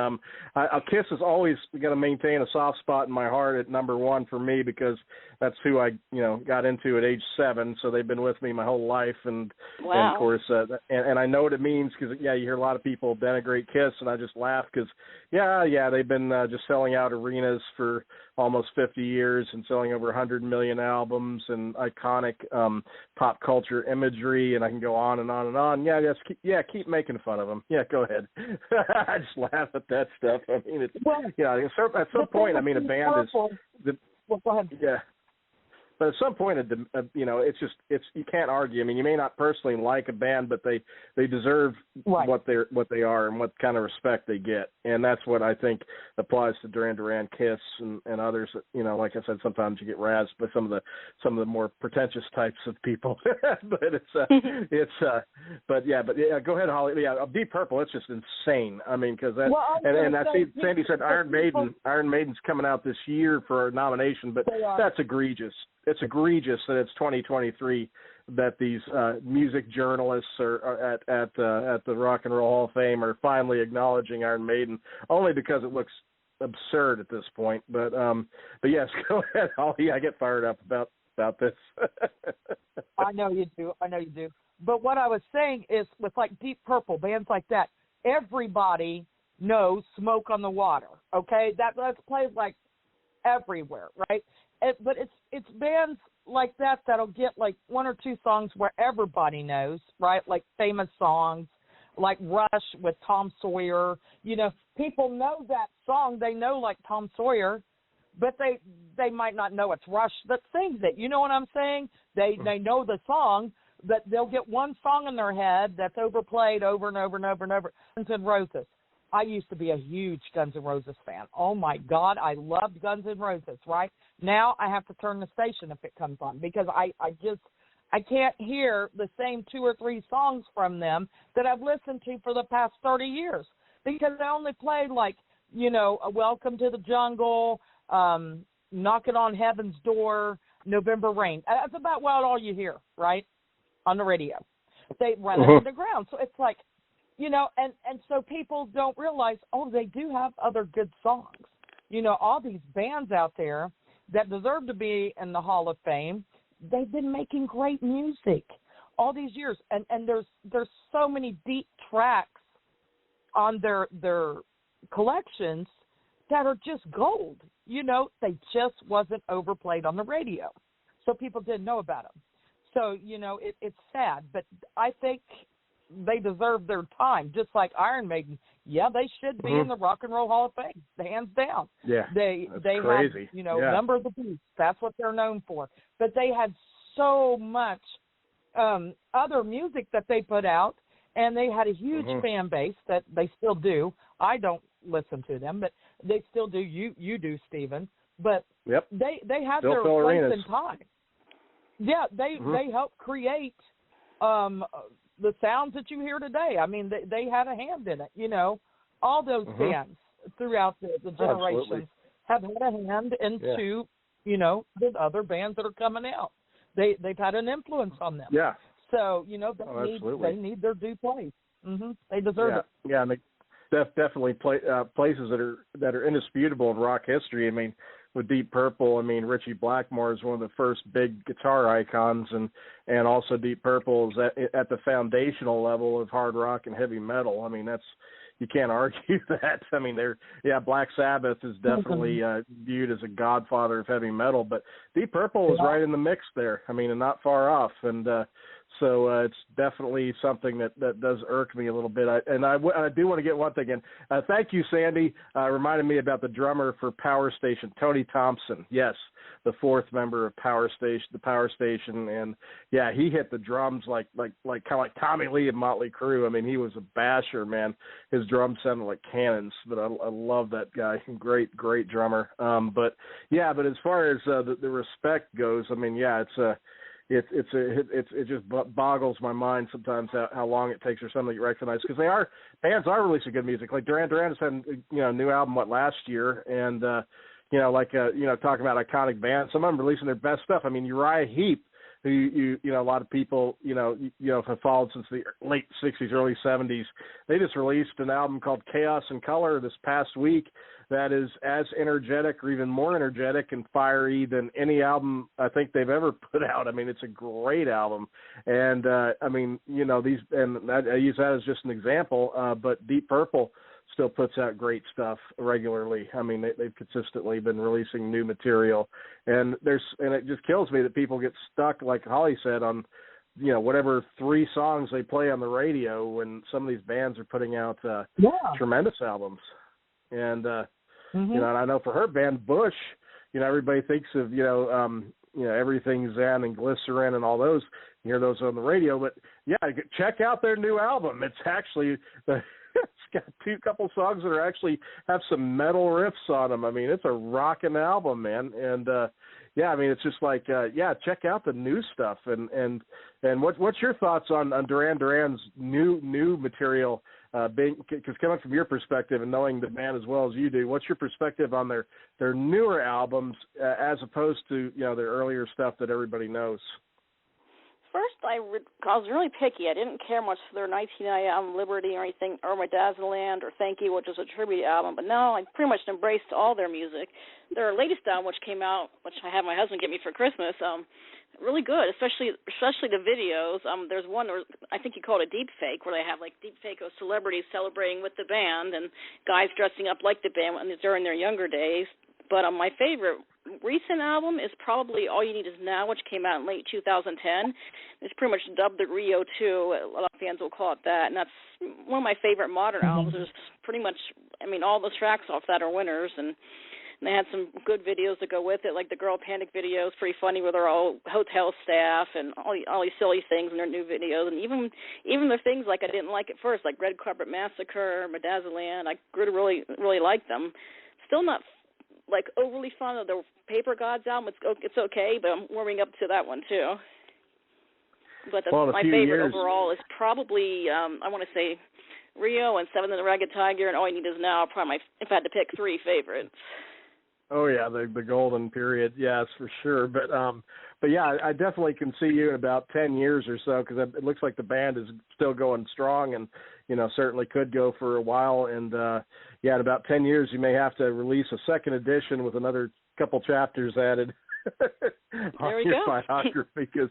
Kiss has always going to maintain a soft spot in my heart at #1 for me, because that's who I, you know, got into at age 7. So they've been with me my whole life, and of course, and I know what it means, because you hear a lot of people denigrate Kiss, and I just laugh because they've been just selling out arenas for almost 50 years and selling over 100 million albums and iconic pop culture imagery, and I can go on and on and on. Keep making fun of them. Yeah, go ahead. I just laugh at that stuff. I mean, it's at some point, I mean, a band is. Well, go ahead. Yeah. But at some point, you know, it's you can't argue. I mean, you may not personally like a band, but they deserve what they are and what kind of respect they get, and that's what I think applies to Duran Duran, Kiss, and others. You know, like I said, sometimes you get razzed by some of the more pretentious types of people, but go ahead, Holly. Yeah, Deep Purple, it's just insane. I mean, because that, and I see Sandy said Iron Maiden's coming out this year for a nomination, but that's egregious. It's egregious that it's 2023 that these music journalists are at the Rock and Roll Hall of Fame are finally acknowledging Iron Maiden, only because it looks absurd at this point. But yes, go ahead, Holly. I get fired up about this. I know you do. But what I was saying is, with like Deep Purple, bands like that, everybody knows "Smoke on the Water." Okay, that's played like everywhere, right? But it's bands like that'll get like 1 or 2 songs where everybody knows, right? Like famous songs, like Rush with Tom Sawyer. You know, people know that song. They know like Tom Sawyer, but they might not know it's Rush that sings it. You know what I'm saying? They know the song, but they'll get one song in their head that's overplayed over and over and over and over. Guns N' Roses. I used to be a huge Guns N' Roses fan. Oh, my God, I loved Guns N' Roses, right? Now I have to turn the station if it comes on, because I can't hear the same 2 or 3 songs from them that I've listened to for the past 30 years, because I only played, like, you know, Welcome to the Jungle, Knocking on Heaven's Door, November Rain. That's about all you hear, right, on the radio. They run it underground. So it's like, you know, and so people don't realize, they do have other good songs. You know, all these bands out there that deserve to be in the Hall of Fame, they've been making great music all these years. And there's so many deep tracks on their collections that are just gold. You know, they just wasn't overplayed on the radio, so people didn't know about them. So, you know, it's sad, but I think they deserve their time, just like Iron Maiden. Yeah, they should be in the Rock and Roll Hall of Fame, hands down. Yeah, they crazy. had, you know, Number of the Beast. That's what they're known for. But they had so much other music that they put out, and they had a huge fan base that they still do. I don't listen to them, but they still do. You do, Stephen. But they had their place in time. Yeah, they helped create the sounds that you hear today. I mean, they had a hand in it, you know, all those bands. throughout the generations Absolutely. have had a hand into, the other bands that are coming out. They've had an influence on them. Yeah. So, they need their due place. They deserve it. Yeah, and definitely places that are indisputable in rock history. I mean, with Deep Purple, I mean, Ritchie Blackmore is one of the first big guitar icons, and also Deep Purple is at the foundational level of hard rock and heavy metal. I mean, you can't argue that. I mean, Black Sabbath is definitely viewed as a godfather of heavy metal, but Deep Purple is right in the mix there. I mean, and not far off. And so it's definitely something that does irk me a little bit. I do want to get one thing in. Thank you, Sandy. Reminded me about the drummer for Power Station, Tony Thompson. Yes, the fourth member of the Power Station, and yeah, he hit the drums like kind of like Tommy Lee of Motley Crue. I mean, he was a basher, man. His drums sounded like cannons, but I love that guy. Great drummer. But as far as the respect goes, I mean, yeah, it just boggles my mind sometimes how long it takes for something to get recognized, because bands are releasing good music. Like Duran Duran just had a new album last year, and talking about iconic bands, some of them releasing their best stuff. I mean, Uriah Heep, who a lot of people have followed since the late 60s, early 70s. They just released an album called Chaos and Color this past week that is as energetic or even more energetic and fiery than any album I think they've ever put out. I mean, it's a great album. And I use that as just an example, but Deep Purple still puts out great stuff regularly. I mean, they've consistently been releasing new material, and it just kills me that people get stuck, like Holly said, on whatever 3 songs they play on the radio when some of these bands are putting out tremendous albums. And and I know for her band Bush, everybody thinks of Everything Zen and Glycerin and all those. You hear those on the radio, but check out their new album. It's actually it's got a couple songs that actually have some metal riffs on them. I mean, it's a rocking album, man. And I mean, it's just like check out the new stuff. And what's your thoughts on Duran Duran's new material? Because coming from your perspective and knowing the band as well as you do, what's your perspective on their newer albums as opposed to their earlier stuff that everybody knows? First, I was really picky. I didn't care much for their 1990 album Liberty or anything, or My Dazzleland or Thank You, which is a tribute album. But now I pretty much embraced all their music. Their latest album, which came out, which I had my husband get me for Christmas, really good, especially the videos. There's one, I think you call it a deep fake, where they have like deep fake of celebrities celebrating with the band and guys dressing up like the band during their younger days. But my favorite recent album is probably All You Need Is Now, which came out in late 2010. It's pretty much dubbed the Rio 2. A lot of fans will call it that. And that's one of my favorite modern albums. There's pretty much, all the tracks off that are winners. And they had some good videos to go with it, like the Girl Panic video is pretty funny with their all hotel staff and all these silly things in their new videos. And even the things like I didn't like at first, like Red Carpet Massacre, Medazzaland, I really, really like them. Still not like overly fond of the Paper Gods album. It's okay, but I'm warming up to that one too. But my favorite overall is probably I want to say Rio and Seven and the Ragged Tiger and All You Need Is Now. Probably if I had to pick 3 favorites. Oh yeah, the golden period, yes, for sure. But yeah, I definitely can see you in about 10 years or so, because it looks like the band is still going strong, and certainly could go for a while. And in about 10 years, you may have to release a second edition with another couple chapters added on your biography, because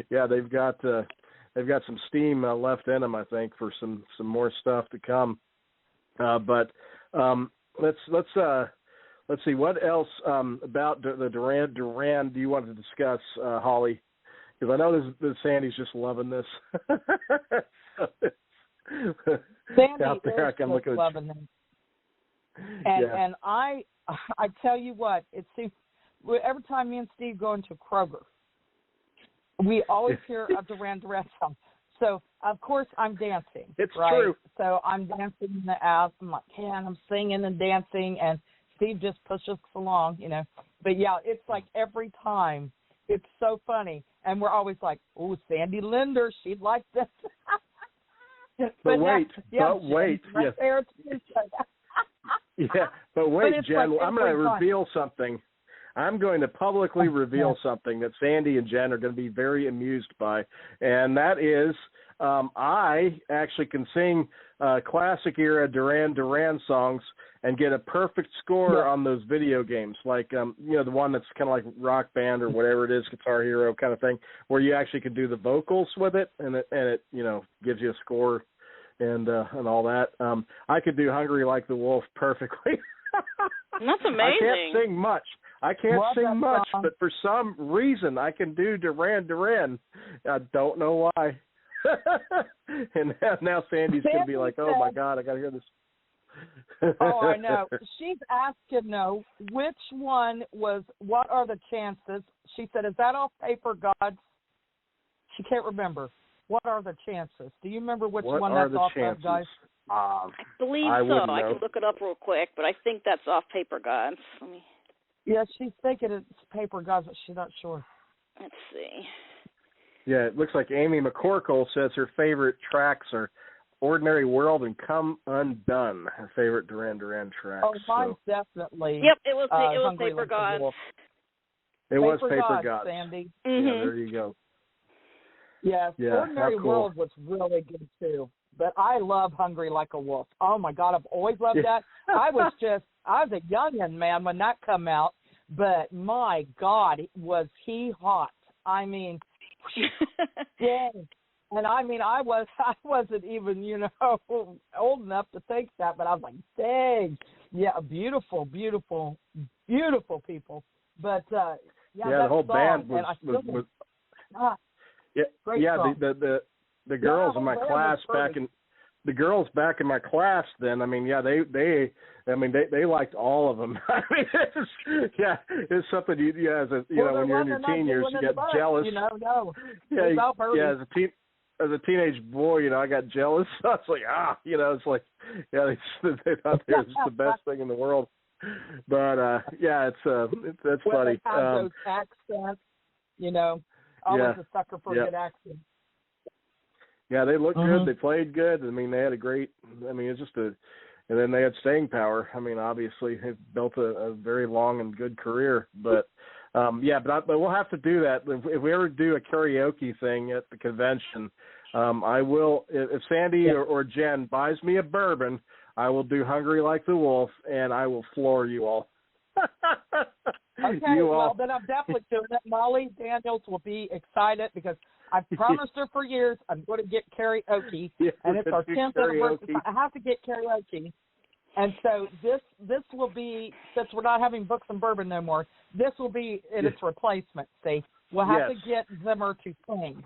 they've got some steam left in them, I think, for some more stuff to come. But let's see, what else about the Duran Duran do you want to discuss, Holly? Because I know this Sandy's just loving this. Sandy out there, is just loving them. And I tell you what, it seems every time me and Steve go into Kroger, we always hear a Duran Duran song. So, of course, I'm dancing. It's right? true. So I'm dancing in the ass. I'm like, and I'm singing and dancing, and Steve just pushes us along, But, it's like every time. It's so funny. And we're always like, oh, Sandy Linder, she'd like this. But wait. Right there, Yeah, but wait, but Jen, like I'm going to every time. reveal something. I'm going to publicly reveal something that Sandy and Jen are going to be very amused by, and that is I actually can sing classic era Duran Duran songs and get a perfect score on those video games, like the one that's kind of like Rock Band or whatever it is, Guitar Hero kind of thing, where you actually can do the vocals with it, and it gives you a score and all that. I could do Hungry Like the Wolf perfectly. That's amazing. I can't sing much. But for some reason I can do Duran Duran. I don't know why. And now Sandy's going to be like, oh, my God, I got to hear this. Oh, I know. She's asked to know which one was, what are the chances? She said, is that off Paper Gods? She can't remember. What are the chances? Do you remember which one that's off of, guys? I believe so. I can look it up real quick, but I think that's off Paper Gods. Yeah, she's thinking it's Paper Gods, but she's not sure. Let's see. Yeah, it looks like Amy McCorkle says her favorite tracks are Ordinary World and Come Undone, her favorite Duran Duran tracks. Oh, mine's definitely. Yep, it was Paper Gods. It was Paper Gods. Sandy. Mm-hmm. Yeah, there you go. Yeah, Ordinary World was really good too. But I love Hungry Like a Wolf. Oh my God, I've always loved that. I was a youngin', man, when that come out. But my God, was he hot? I mean, dang. And I mean, I wasn't even, old enough to think that, but I was like, dang. Yeah, beautiful, beautiful, beautiful people. But the whole band was great song. The girls in my class back in my class then, I mean, they liked all of them. I mean, it's something when you're in your teen years, you get jealous. As a teenage boy, I got jealous. I was like, it's like, they thought it was the best thing in the world. But that's funny. They have those accents, always a sucker for a good accent. Yeah, they looked good. They played good. I mean, they had it's just and then they had staying power. I mean, obviously, they've built a very long and good career. But, but we'll have to do that. If we ever do a karaoke thing at the convention, I will, if Sandy or Jen buys me a bourbon, I will do Hungry Like the Wolf, and I will floor you all. Okay, then I'm definitely doing it. Molly Daniels will be excited because I've promised her for years I'm going to get karaoke, and it's our 10th anniversary. I have to get karaoke, and so this will be, since we're not having books and bourbon no more, this will be in its replacement. See, we'll have to get Zimmer to sing.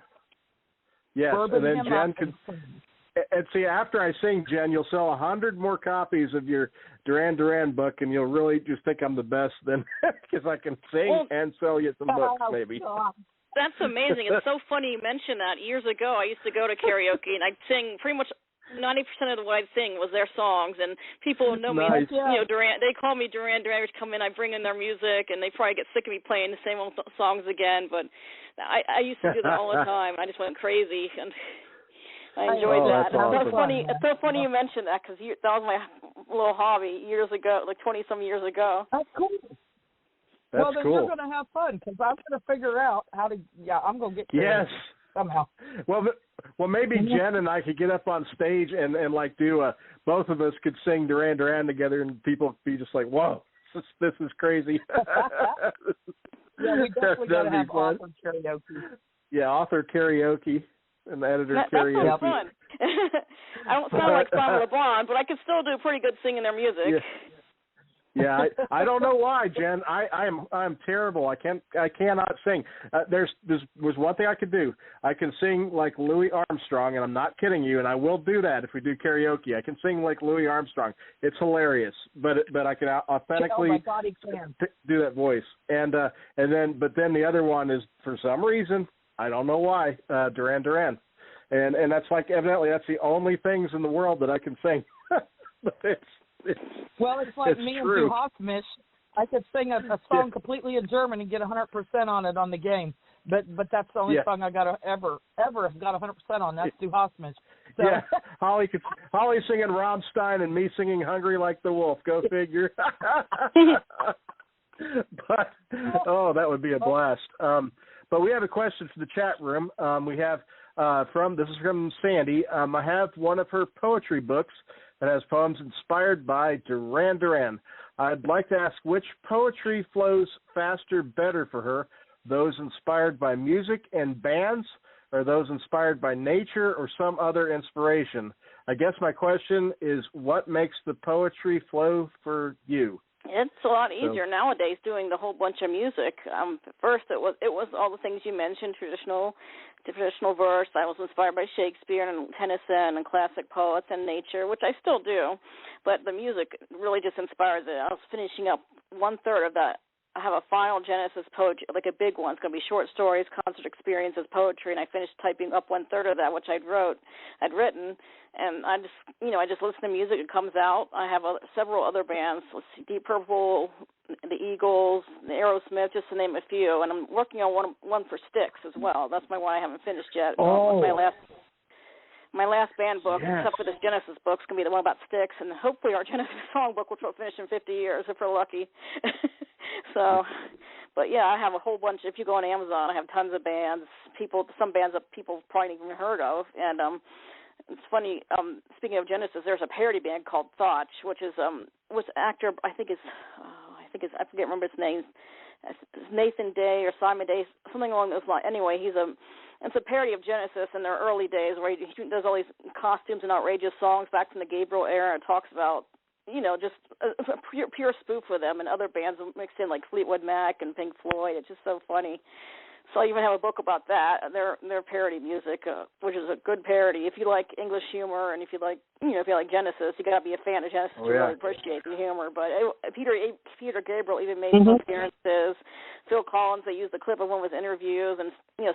Yes, bourbon and then Jen can sing. And see, after I sing, Jen, you'll sell 100 more copies of your Duran Duran book, and you'll really just think I'm the best then, because I can sing and sell you some books, maybe. God. That's amazing. It's so funny you mention that. Years ago, I used to go to karaoke, and I'd sing pretty much 90% of what I'd sing was their songs, and people know me, Duran. They call me Duran Duran. I come in, I bring in their music, and they probably get sick of me playing the same old songs again. But I used to do that all the time. I just went crazy, and I enjoyed that. Awesome. It's so funny you mentioned that because that was my little hobby years ago, like 20-some years ago. That's cool. That's well, then cool. you're going to have fun because I'm going to figure out how to. Yeah, I'm going to get. Yes. Somehow. Well, maybe Jen and I could get up on stage and like do both of us could sing Duran Duran together, and people would be just like, "Whoa, this is crazy." Yeah, we definitely got to have author karaoke. Yeah, author karaoke and editor karaoke. That sounds fun. I don't sound like Summer LeBron, but I can still do pretty good singing their music. Yeah. Yeah, I don't know why, Jen. I'm terrible. I cannot sing. There's one thing I could do. I can sing like Louis Armstrong, and I'm not kidding you. And I will do that if we do karaoke. I can sing like Louis Armstrong. It's hilarious, but I can authentically do that voice. And then the other one is, for some reason, I don't know why, Duran Duran, and that's like evidently that's the only things in the world that I can sing. But it's like me true. And Hosmish. I could sing a song completely in German and get 100% on it on the game. But that's the only song I got ever have got 100% on. That's Du Hosmish. So. Yeah, Holly singing Rammstein and me singing Hungry Like the Wolf. Go figure. But that would be a blast. But we have a question for the chat room. We have this is from Sandy. I have one of her poetry books that has poems inspired by Duran Duran. I'd like to ask which poetry flows faster, better for her, those inspired by music and bands, or those inspired by nature or some other inspiration. I guess my question is, what makes the poetry flow for you? It's a lot easier nowadays doing the whole bunch of music. First, it was all the things you mentioned, traditional verse. I was inspired by Shakespeare and Tennyson and classic poets and nature, which I still do. But the music really just inspired it. I was finishing up 1/3 of that. I have a final Genesis poetry, like a big one. It's going to be short stories, concert experiences, poetry, and I finished typing up 1/3 of that, which I'd written, and I just listen to music. It comes out. I have several other bands. Let's see, Deep Purple, the Eagles, the Aerosmith, just to name a few, and I'm working on one for Styx as well. That's my one I haven't finished yet. Oh. My last band book, yes. except for this Genesis book, is going to be the one about Styx, and hopefully our Genesis song book, which will finish in 50 years if we're lucky. So, but yeah, I have a whole bunch. If you go on Amazon, I have tons of bands. Some bands that people probably haven't even heard of, and it's funny. Speaking of Genesis, there's a parody band called Thought, which is actor. I forget remember his name. It's Nathan Day or Simon Day, something along those lines. Anyway, it's a parody of Genesis in their early days where he does all these costumes and outrageous songs back from the Gabriel era and talks about, just a pure spoof for them, and other bands mixed in like Fleetwood Mac and Pink Floyd. It's just so funny. So I even have a book about that. Their parody music, which is a good parody. If you like English humor and if you like Genesis, you got to be a fan of Genesis to really appreciate the humor. But Peter Gabriel even made some appearances. Phil Collins, they used the clip of one of his interviews, and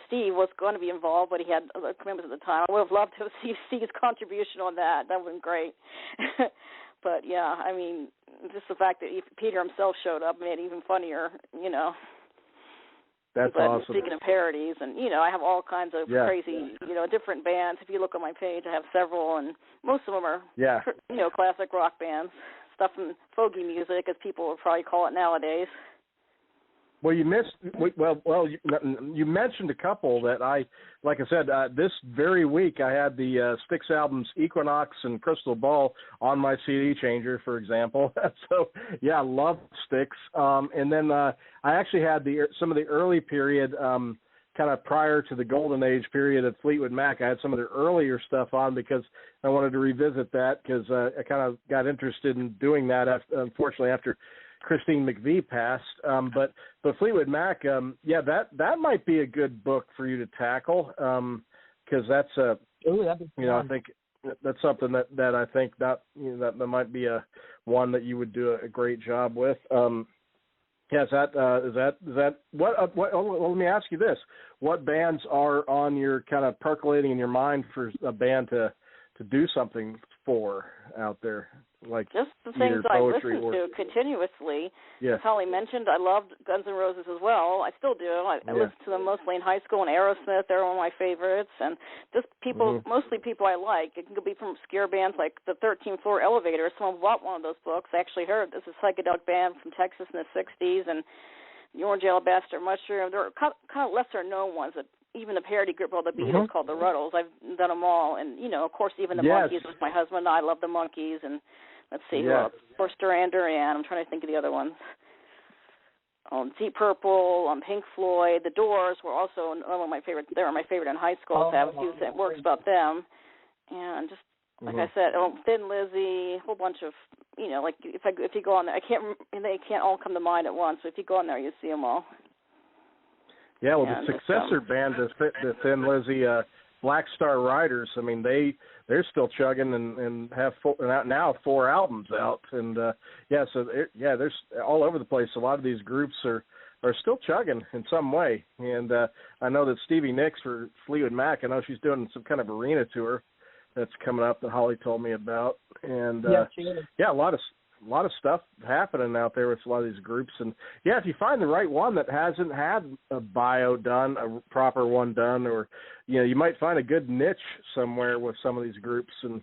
Steve was going to be involved, but he had other commitments at the time. I would have loved to see Steve's contribution on that. That would have been great. But yeah, I mean, just the fact that Peter himself showed up made it even funnier. That's awesome. Speaking of parodies, and I have all kinds of crazy, different bands. If you look on my page, I have several, and most of them are, classic rock bands, stuff from folky music, as people would probably call it nowadays. Well, you mentioned a couple that like I said, this very week I had the Styx albums Equinox and Crystal Ball on my CD changer, for example. So, I love Styx. And then I actually had some of the early period, kind of prior to the golden age period of Fleetwood Mac. I had some of their earlier stuff on because I wanted to revisit that because I kind of got interested in doing that, unfortunately, after Christine McVie passed, but Fleetwood Mac, that might be a good book for you to tackle, because that's I think that's something that I think that might be one that you would do a great job with. Is that what? Let me ask you this: what bands are on your kind of percolating in your mind for a band to do something for out there? Like just the things I listen to continuously. Yes. As Holly mentioned, I loved Guns N' Roses as well. I still do. I listened to them mostly in high school, and Aerosmith, they're one of my favorites. And just mostly people I like. It can be from obscure bands like the 13th Floor Elevator. Someone bought one of those books. I actually heard this is a psychedelic band from Texas in the 60s, and the Orange Alabaster Mushroom. There are kind of lesser-known ones that even the parody group of the Beatles called the Ruddles. I've done them all. And, of course, even the Monkees with my husband and I love the Monkees. And let's see, of course, Duran Duran. I'm trying to think of the other ones. Deep Purple, Pink Floyd, The Doors were also one of my favorites. They were my favorite in high school. So I have a few works about them. And just, like I said, Thin Lizzy, a whole bunch of, like if you go on there, they can't all come to mind at once. So if you go on there, you see them all. Yeah, well, the successor band to Thin Lizzy, Black Star Riders, I mean, they're still chugging and have now 4 albums out. And, there's all over the place. A lot of these groups are still chugging in some way. And I know that Stevie Nicks for Fleetwood Mac, I know she's doing some kind of arena tour that's coming up that Holly told me about. And, a lot of lot of stuff happening out there with a lot of these groups. And yeah, if you find the right one that hasn't had a bio done, a proper one done, or you might find a good niche somewhere with some of these groups. And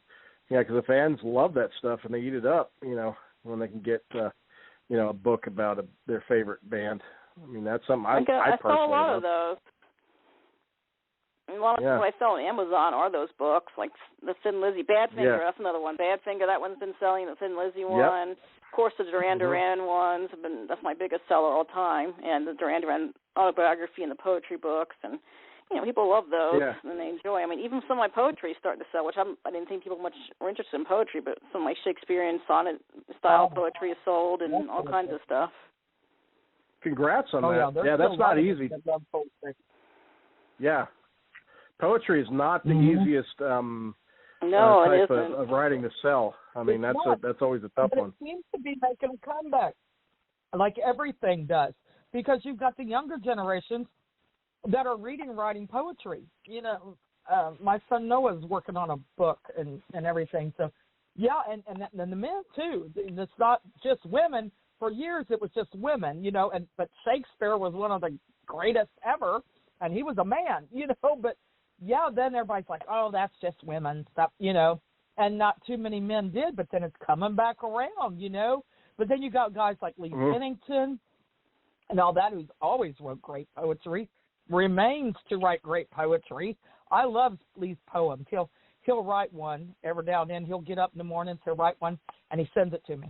because the fans love that stuff and they eat it up. When they can get a book about their favorite band. I mean, that's something I personally saw a lot love. of those. A lot of what I sell on Amazon are those books, like the Thin Lizzy Badfinger. That's another one. Badfinger, that one's been selling. The Thin Lizzy one, of course, the Duran Duran ones have been. That's my biggest seller all time, and the Duran Duran autobiography and the poetry books, and people love those and they enjoy. I mean, even some of my poetry is starting to sell, which I didn't think people much were interested in poetry, but some of my Shakespearean sonnet style poetry is sold and all kinds of stuff. Congrats on that. Yeah, that's not easy. Yeah. Poetry is not the easiest type of writing to sell. I mean, that's always a tough one. It seems to be making a comeback, like everything does, because you've got the younger generations that are writing poetry. My son Noah's working on a book and everything. So, and the men too. It's not just women. For years, it was just women, but Shakespeare was one of the greatest ever, and he was a man, but. Yeah, then everybody's like, oh, that's just women stuff, and not too many men did, but then it's coming back around, But then you got guys like Lee Pennington and all that, who's always wrote great poetry, remains to write great poetry. I love Lee's poems. He'll write one every now and then. He'll get up in the mornings, he'll write one, and he sends it to me.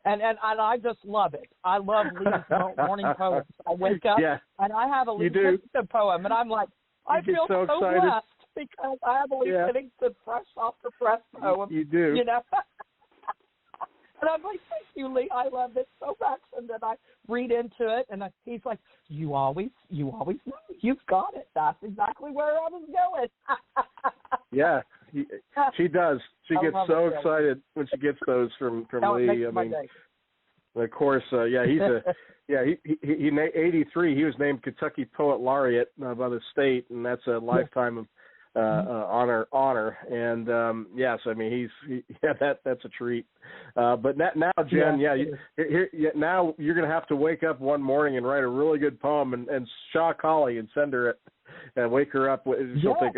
And I just love it. I love Lee's morning poems. I wake up and I have a Lee Pennington poem, and I'm like, I feel so blessed because I have a Lee Pennington fresh off the press poem. You do. And I'm like, thank you, Lee. I love it so much. And then I read into it, and he's like, you always know. You've got it. That's exactly where I was going. Yeah, she does. She gets so excited when she gets those from Lee. I mean, of course, he's he 83. He was named Kentucky Poet Laureate by the state, and that's a lifetime honor. And I mean, that's a treat. But now, Jen, now you're gonna have to wake up one morning and write a really good poem and shock Holly and send her it and wake her up. She'll think,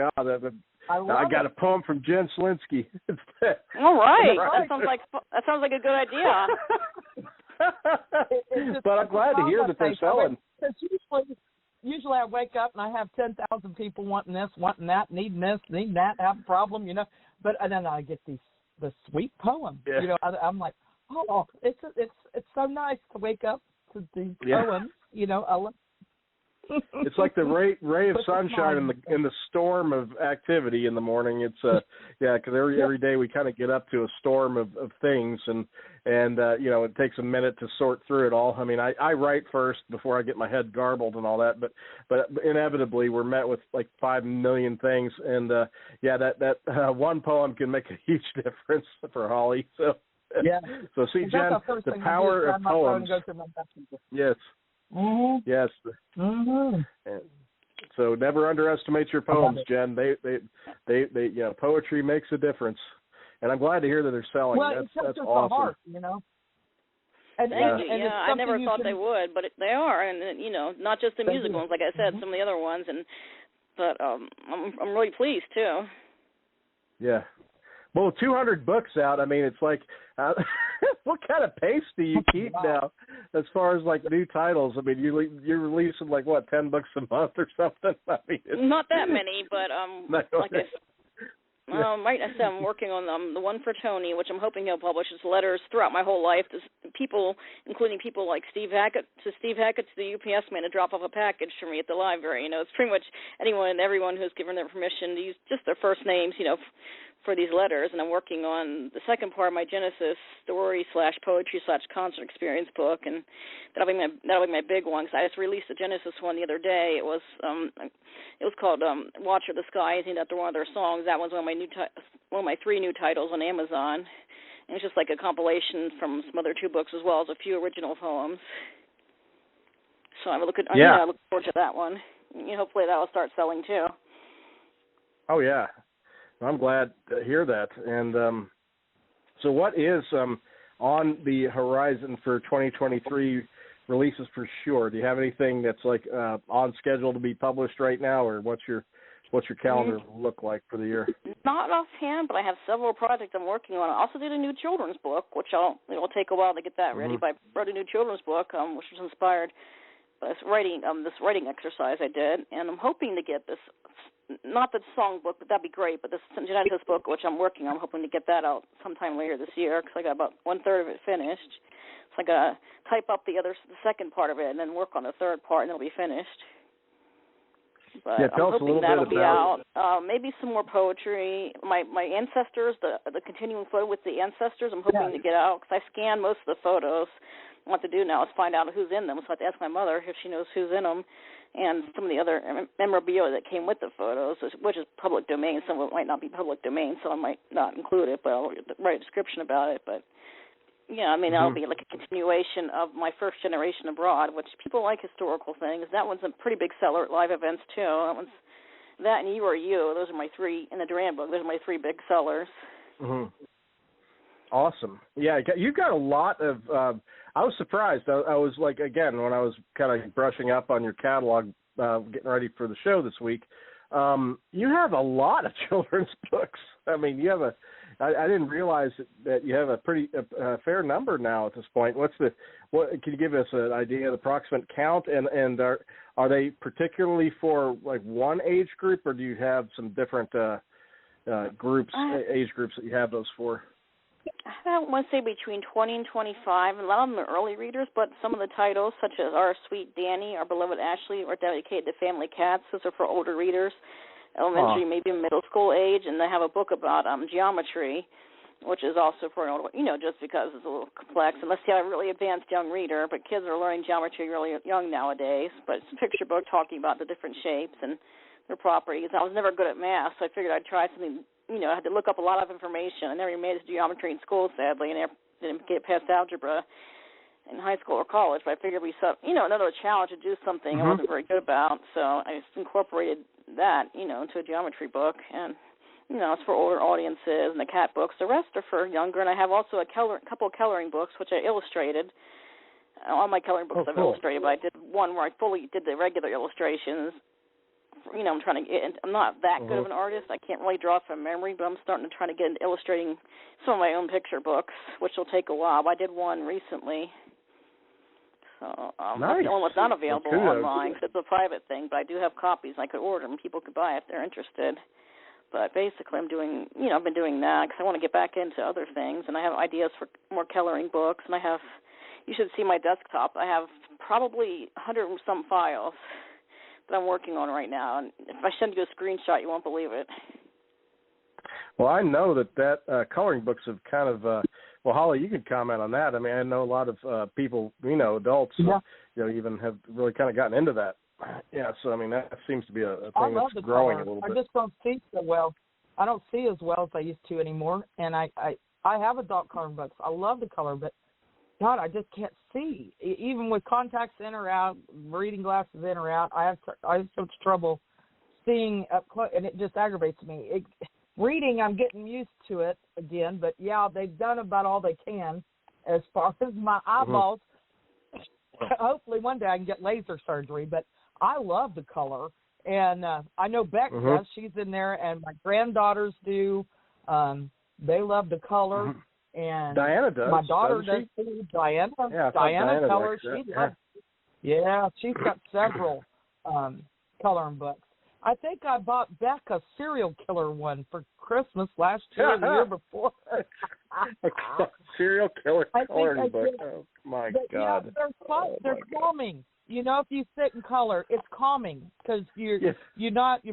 I got a poem from Jen Selinksy. All right. That sounds like a good idea. But I'm glad to hear that they're selling. Usually I wake up and I have 10,000 people wanting this, wanting that, needing this, needing that, have a problem, But and then I get the sweet poem. I'm like, it's so nice to wake up to these poems. It's like the ray of sunshine in the storm of activity in the morning. It's because every day we kind of get up to a storm of things, and it takes a minute to sort through it all. I mean, I write first before I get my head garbled and all that, but inevitably we're met with like 5 million things, and that one poem can make a huge difference for Holly. So so see, Jen, the power of poems. Yes. Mm-hmm. Yes. Mm-hmm. So never underestimate your poems, Jen. They poetry makes a difference, and I'm glad to hear that they're selling. Well, that's awesome. Heart, And I never thought they would, but they are, and not just the music ones, like I said, some of the other ones, but I'm really pleased too. Yeah. Well, 200 books out. I mean, it's like, what kind of pace do you keep now, as far as like new titles? I mean, you're releasing like 10 books a month or something. I mean, not that many, but right now I'm working on the one for Tony, which I'm hoping he'll publish. It's letters throughout my whole life to people, including people like Steve Hackett, to the UPS man to drop off a package for me at the library. It's pretty much anyone and everyone who's given their permission to use just their first names, for these letters. And I'm working on the second part of my Genesis story/poetry/concert experience book, and that'll be my big one, because I just released the Genesis one the other day. It was called Watcher of the Skies, named after one of their songs. That one's one of my 3 new titles on Amazon. And it's just like a compilation from some other 2 books, as well as a few original poems. So I look forward to that one. Hopefully that will start selling too. Oh yeah, I'm glad to hear that. And so what is on the horizon for 2023 releases for sure? Do you have anything that's like on schedule to be published right now, or what's your calendar look like for the year? Not offhand, but I have several projects I'm working on. I also did a new children's book, which it'll take a while to get that ready. But I wrote a new children's book, which was inspired by this writing exercise I did, and I'm hoping to get this. Not the song book, but that'd be great. But this Genesis book, which I'm working on, I'm hoping to get that out sometime later this year because I got about 1/3 of it finished. So I gotta type up the second part of it and then work on the third part, and it'll be finished. But I'm hoping that'll be out. Maybe some more poetry. My ancestors, the continuing photo with the ancestors, I'm hoping to get out because I scanned most of the photos. What to do now is find out who's in them. So I have to ask my mother if she knows who's in them, and some of the other memorabilia that came with the photos, which is public domain. Some of it might not be public domain, so I might not include it, but I'll write a description about it. But yeah, I mean, that'll be like a continuation of my First Generation Abroad, which people like historical things. That one's a pretty big seller at live events too. That and You Are You. Those are my three in the Duran book. Those are my three big sellers. Awesome. Yeah, you've got a lot of. I was surprised. I was like, again, when I was kind of brushing up on your catalog, getting ready for the show this week. You have a lot of children's books. I mean, you have I didn't realize that you have a pretty fair number now at this point. Can you give us an idea of the approximate count? And are they particularly for like one age group, or do you have some different age groups that you have those for? I want to say between 20 and 25. A lot of them are early readers, but some of the titles, such as Our Sweet Danny, Our Beloved Ashley, are dedicated to family cats. Those are for older readers, elementary, maybe middle school age. And they have a book about geometry, which is also for an older, just because it's a little complex. Unless you have a really advanced young reader, but kids are learning geometry really young nowadays. But it's a picture book talking about the different shapes and their properties. I was never good at math, so I figured I'd try something. I had to look up a lot of information. I never made it to geometry in school, sadly, and I didn't get past algebra in high school or college. But I figured another challenge to do something I wasn't very good about. So I just incorporated that, into a geometry book. And, it's for older audiences and the cat books. The rest are for younger. And I have also a couple of coloring books, which I illustrated. All my coloring books I've illustrated, but I did one where I fully did the regular illustrations. I'm not that good of an artist. I can't really draw from memory, but I'm starting to try to get into illustrating some of my own picture books, which will take a while. But I did one recently. So that's the only one's not available online because it's a private thing, but I do have copies. I could order them. People could buy it if they're interested. But basically I'm doing, I've been doing that because I want to get back into other things, and I have ideas for more coloring books, and you should see my desktop. I have probably 100 and some files that I'm working on right now, and if I send you a screenshot, you won't believe it. Well, I know that coloring books have kind of, Holly, you could comment on that. I mean, I know a lot of people, adults, even have really kind of gotten into that. Yeah, so, I mean, that seems to be a thing that's growing a little bit. I just don't see so well. I don't see as well as I used to anymore, and I have adult coloring books. I love the color, but God, I just can't see. Even with contacts in or out, reading glasses in or out, I have so much trouble seeing up close, and it just aggravates me. Reading, I'm getting used to it again, but yeah, they've done about all they can as far as my eyeballs. Hopefully one day I can get laser surgery, but I love the color, and I know Beck does. She's in there, and my granddaughters do. They love the color. And Diana does. My daughter does too. Diana colors. She's got several coloring books. I think I bought Beck a serial killer one for Christmas last year or the year before. Serial killer coloring book. Oh, my God. Yeah, they're calming. If you sit and color, it's calming because your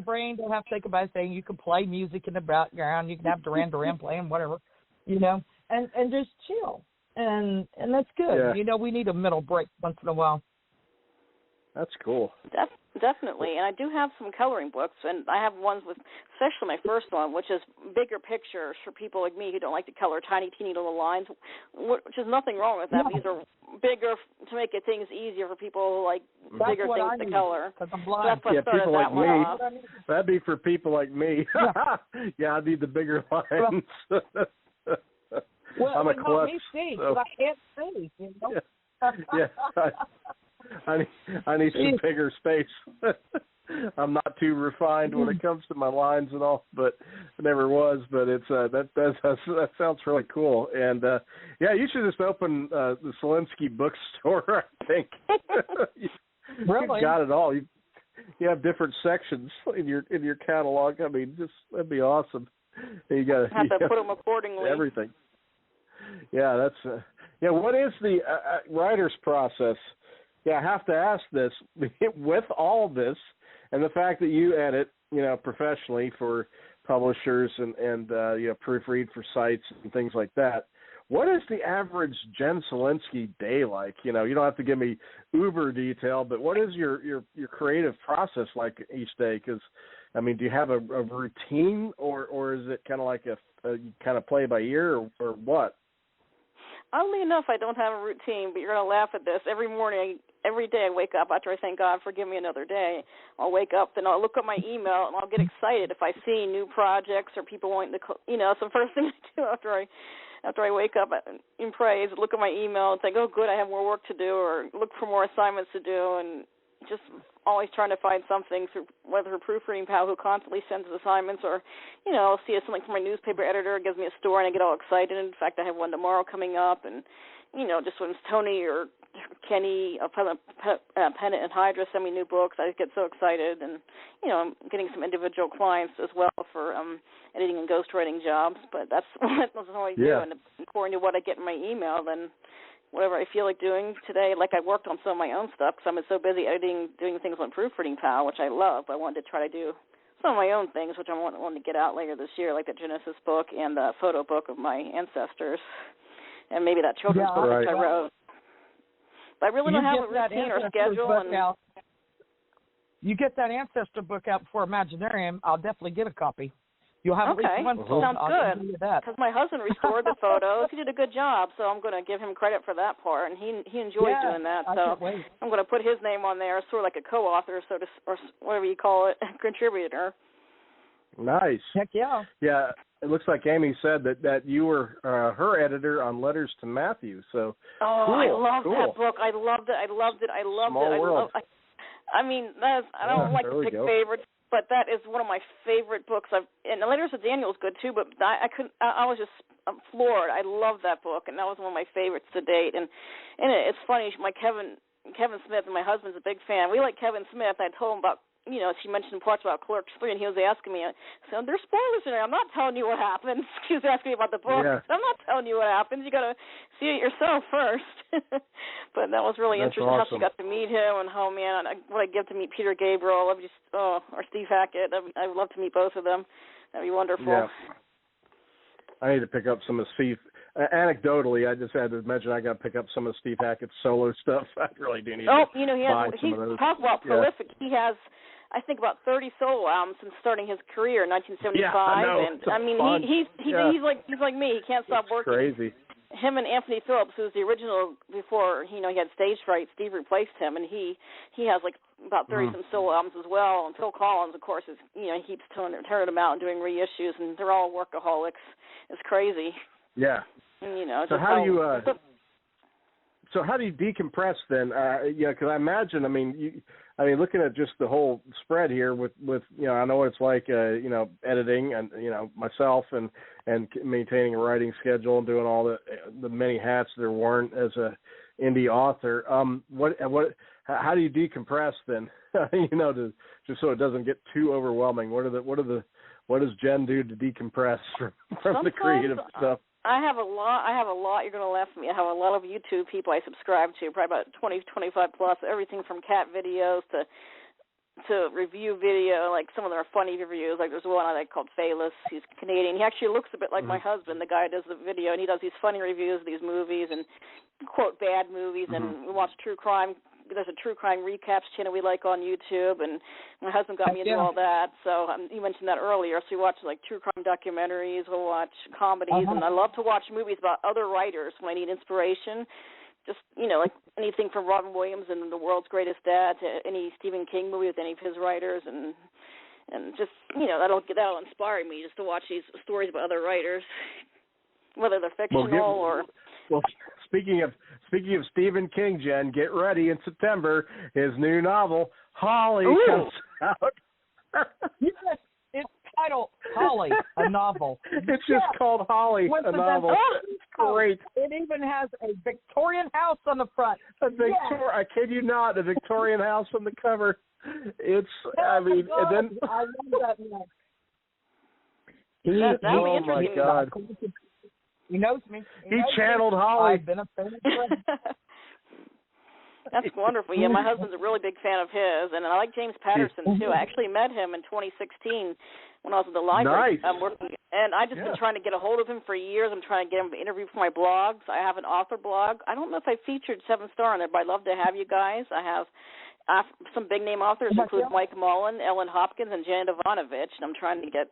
brain don't have to think about anything. You can play music in the background. You can have Duran Duran playing, whatever, and just chill. And that's good. Yeah. We need a middle break once in a while. That's cool. Definitely. And I do have some coloring books, and I have ones with, especially my first one, which is bigger pictures for people like me who don't like to color tiny, teeny little lines, which is nothing wrong with that. Yeah. These are bigger to make things easier for people who like bigger things to color. Because I'm blind. So that's what people like me. off. That'd be for people like me. Yeah, I need the bigger lines. Well, I'm a no, klutz. me see, So. but I can't see. You know? I need some bigger space. I'm not too refined when it comes to my lines and all, but I never was. But it's that sounds really cool. And you should just open the Selinsky bookstore. I think Really? You've got it all. You have different sections in your catalog. I mean, that'd be awesome. You got to put them accordingly. Everything. Yeah, that's what is the writer's process? Yeah, I have to ask this with all this and the fact that you edit, professionally for publishers and proofread for sites and things like that. What is the average Jen Selinksy day like? You don't have to give me uber detail, but what is your creative process like each day? Because, I mean, do you have a routine or is it kind of like you kind of play by ear or what? Oddly enough, I don't have a routine, but you're going to laugh at this. Every morning, every day I wake up after I thank God for giving me another day. I'll wake up, then I'll look at my email, and I'll get excited if I see new projects or people wanting to, it's the first thing I do after I wake up in praise, look at my email and think, oh, good, I have more work to do, or look for more assignments to do, and just always trying to find something through whether ProofreadingPal, who constantly sends assignments, or, I'll see something from my newspaper editor, gives me a story, and I get all excited. In fact, I have one tomorrow coming up, and, just when Tony or Kenny, Pennant and Hydra send me new books, I get so excited. And, I'm getting some individual clients as well for editing and ghostwriting jobs, but that's all I do. And according to what I get in my email, then whatever I feel like doing today, like I worked on some of my own stuff because I'm so busy doing things on ProofreadingPal, which I love. I wanted to try to do some of my own things, which I want to get out later this year, like the Genesis book and the photo book of my ancestors, and maybe that children's book which I wrote. But I really don't have a routine or schedule. You get that ancestor book out before Imaginarium, I'll definitely get a copy. You'll have at least one sold. Sounds good. Because my husband restored the photos. He did a good job, so I'm going to give him credit for that part, and he enjoys doing that. So I'm going to put his name on there, sort of like a co-author, or whatever you call it, contributor. Nice. Heck yeah. Yeah, it looks like Amy said that you were her editor on Letters to Matthew. So cool. I love that book. I loved it. Small world. I mean, I don't like to pick favorites, but that is one of my favorite books. And the Letters to Daniel is good too, but I was just floored. I love that book, and that was one of my favorites to date. And it's funny, Kevin Smith, and my husband's a big fan. We like Kevin Smith. I told him about, she mentioned parts about Clerks 3, and he was asking me, so there's spoilers in there. I'm not telling you what happens. He was asking me about the book. Yeah. I'm not telling you what happens. You got to see it yourself first. But that was really interesting how she got to meet him, and what I'd give to meet Peter Gabriel. Or Steve Hackett. I'd love to meet both of them. That'd be wonderful. Yeah. I need to pick up some of Steve. Anecdotally, I just had to mention I got to pick up some of Steve Hackett's solo stuff. I really do need to buy some of those. Talk about prolific. He has, I think, about 30 solo albums since starting his career in 1975. Yeah, I know. And I mean, he's like me. He can't stop working. Crazy. Him and Anthony Phillips, who's the original before he had stage fright. Steve replaced him, and he has like about 30 some solo albums as well. And Phil Collins, of course, is he keeps tearing them out and doing reissues, and they're all workaholics. It's crazy. Yeah. And, so how do you decompress then? Because I imagine, looking at just the whole spread here with I know what it's like, editing and myself and maintaining a writing schedule and doing all the many hats that are worn as a indie author. How do you decompress then? Just so it doesn't get too overwhelming. What does Jen do to decompress from the creative stuff? I have a lot. You're going to laugh at me. I have a lot of YouTube people I subscribe to, probably about 20, 25 plus, everything from cat videos to review video. Like some of them are funny reviews. Like there's one I like called Phillippe. He's Canadian. He actually looks a bit like my husband, the guy who does the video, and he does these funny reviews of these movies and quote bad movies. And we watch true crime. There's a true crime recaps channel we like on YouTube, and my husband got me into all that. So you mentioned that earlier. So we watch like true crime documentaries. We'll watch comedies, and I love to watch movies about other writers when I need inspiration. Just like anything from Robin Williams and The World's Greatest Dad to any Stephen King movie with any of his writers, and just that'll inspire me just to watch these stories about other writers. whether they're fictional or. Well, speaking of Stephen King, Jen, get ready in September. His new novel, Holly, comes out. Yes, it's titled Holly, a novel. It's just called Holly, a novel. It's great. It even has a Victorian house on the front. I kid you not, a Victorian house on the cover. It's, and then. I love that one. Oh my God. He knows me. He channeled Holly. I've been a fan of his. That's wonderful. Yeah, my husband's a really big fan of his, and I like James Patterson too. I actually met him in 2016 when I was at the library. Nice. I'm working, and I've just been trying to get a hold of him for years. I'm trying to get him to interview for my blogs. I have an author blog. I don't know if I featured 7 Star on there, but I'd love to have you guys. I have some big name authors, include Mike Mullen, Ellen Hopkins, and Janet Ivanovich, and I'm trying to get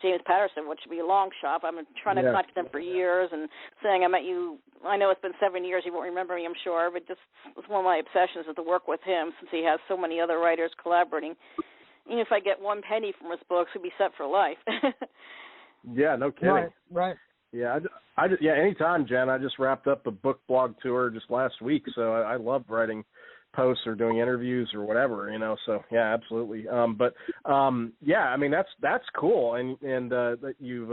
James Patterson, which would be a long shot. I've been trying to contact them for years and saying I met you. I know it's been 7 years. You won't remember me, I'm sure, but just it's one of my obsessions is to work with him since he has so many other writers collaborating. Even if I get 1 penny from his books, we'd be set for life. Yeah, no kidding. Right. Yeah, anytime, Jen. I just wrapped up a book blog tour just last week, so I love writing posts or doing interviews or whatever, so yeah, absolutely. I mean that's cool, and that you've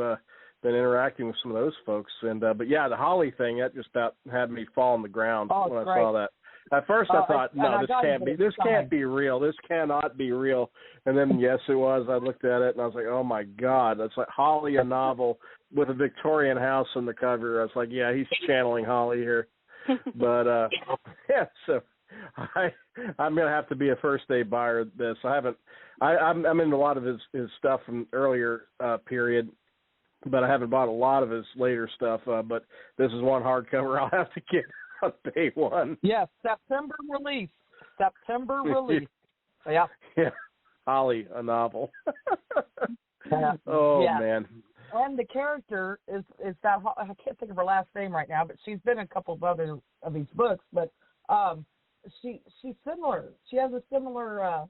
been interacting with some of those folks, and but yeah, the Holly thing, that just about had me fall on the ground when I saw that. At first I thought, no, this can't be real. This cannot be real. And then yes, it was. I looked at it and I was like, oh my God, that's like Holly, a novel with a Victorian house on the cover. I was like, yeah, he's channeling Holly here. But so I'm gonna have to be a first day buyer of this. I'm into a lot of his stuff from earlier period, but I haven't bought a lot of his later stuff. But this is one hardcover I'll have to get on day one. Yes, September release. Yeah. Holly, a novel. Man. And the character is that I can't think of her last name right now, but she's been in a couple of other of these books, but she's similar. She has a similar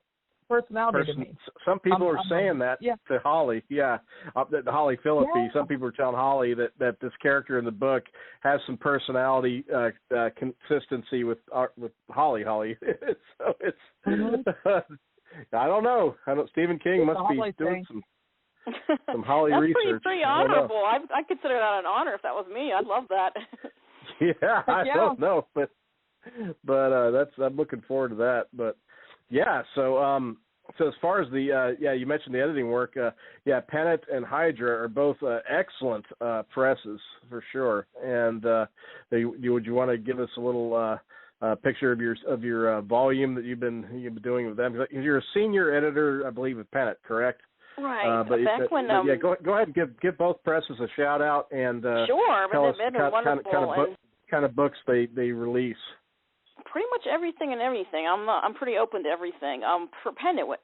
personality to me. Some people are saying that to Holly. Yeah, Holly Phillippe. Yeah. Some people are telling Holly that this character in the book has some personality consistency with Holly. So it's. I don't know. Stephen King must be doing some Holly That's research. That's pretty honorable. I consider that an honor if that was me. I'd love that. Yeah, I don't know, but I'm looking forward to that. But yeah, so as far as the you mentioned the editing work. Pennant and Hydra are both excellent presses for sure. And would you want to give us a little picture of your volume that you've been doing with them? Because you're a senior editor, I believe, with Pennant, correct? Right. But back when go ahead and give both presses a shout out and sure, tell us they've been wonderful kind of books they release. Pretty much everything and anything. I'm pretty open to everything. For Pennant, what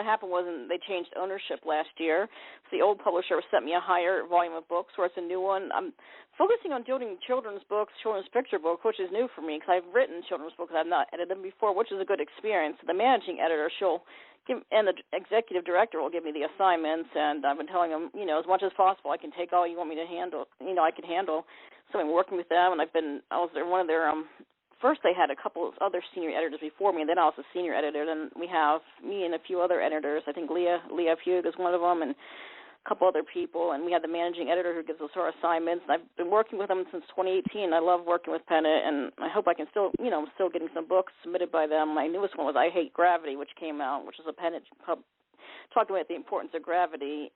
happened was they changed ownership last year. So the old publisher sent me a higher volume of books, whereas a new one. I'm focusing on doing children's books, children's picture books, which is new for me because I've written children's books. I've not edited them before, which is a good experience. The managing editor, and the executive director will give me the assignments, and I've been telling them, as much as possible, I can take all you want me to handle. I can handle. So I'm working with them, and I was one of their. First, they had a couple of other senior editors before me, and then I was a senior editor. Then we have me and a few other editors. I think Leah Pugh is one of them, and a couple other people. And we had the managing editor who gives us our assignments. And I've been working with them since 2018. I love working with Pennant, and I hope I can still, I'm still getting some books submitted by them. My newest one was I Hate Gravity, which came out, which is a Pennant talking about the importance of gravity,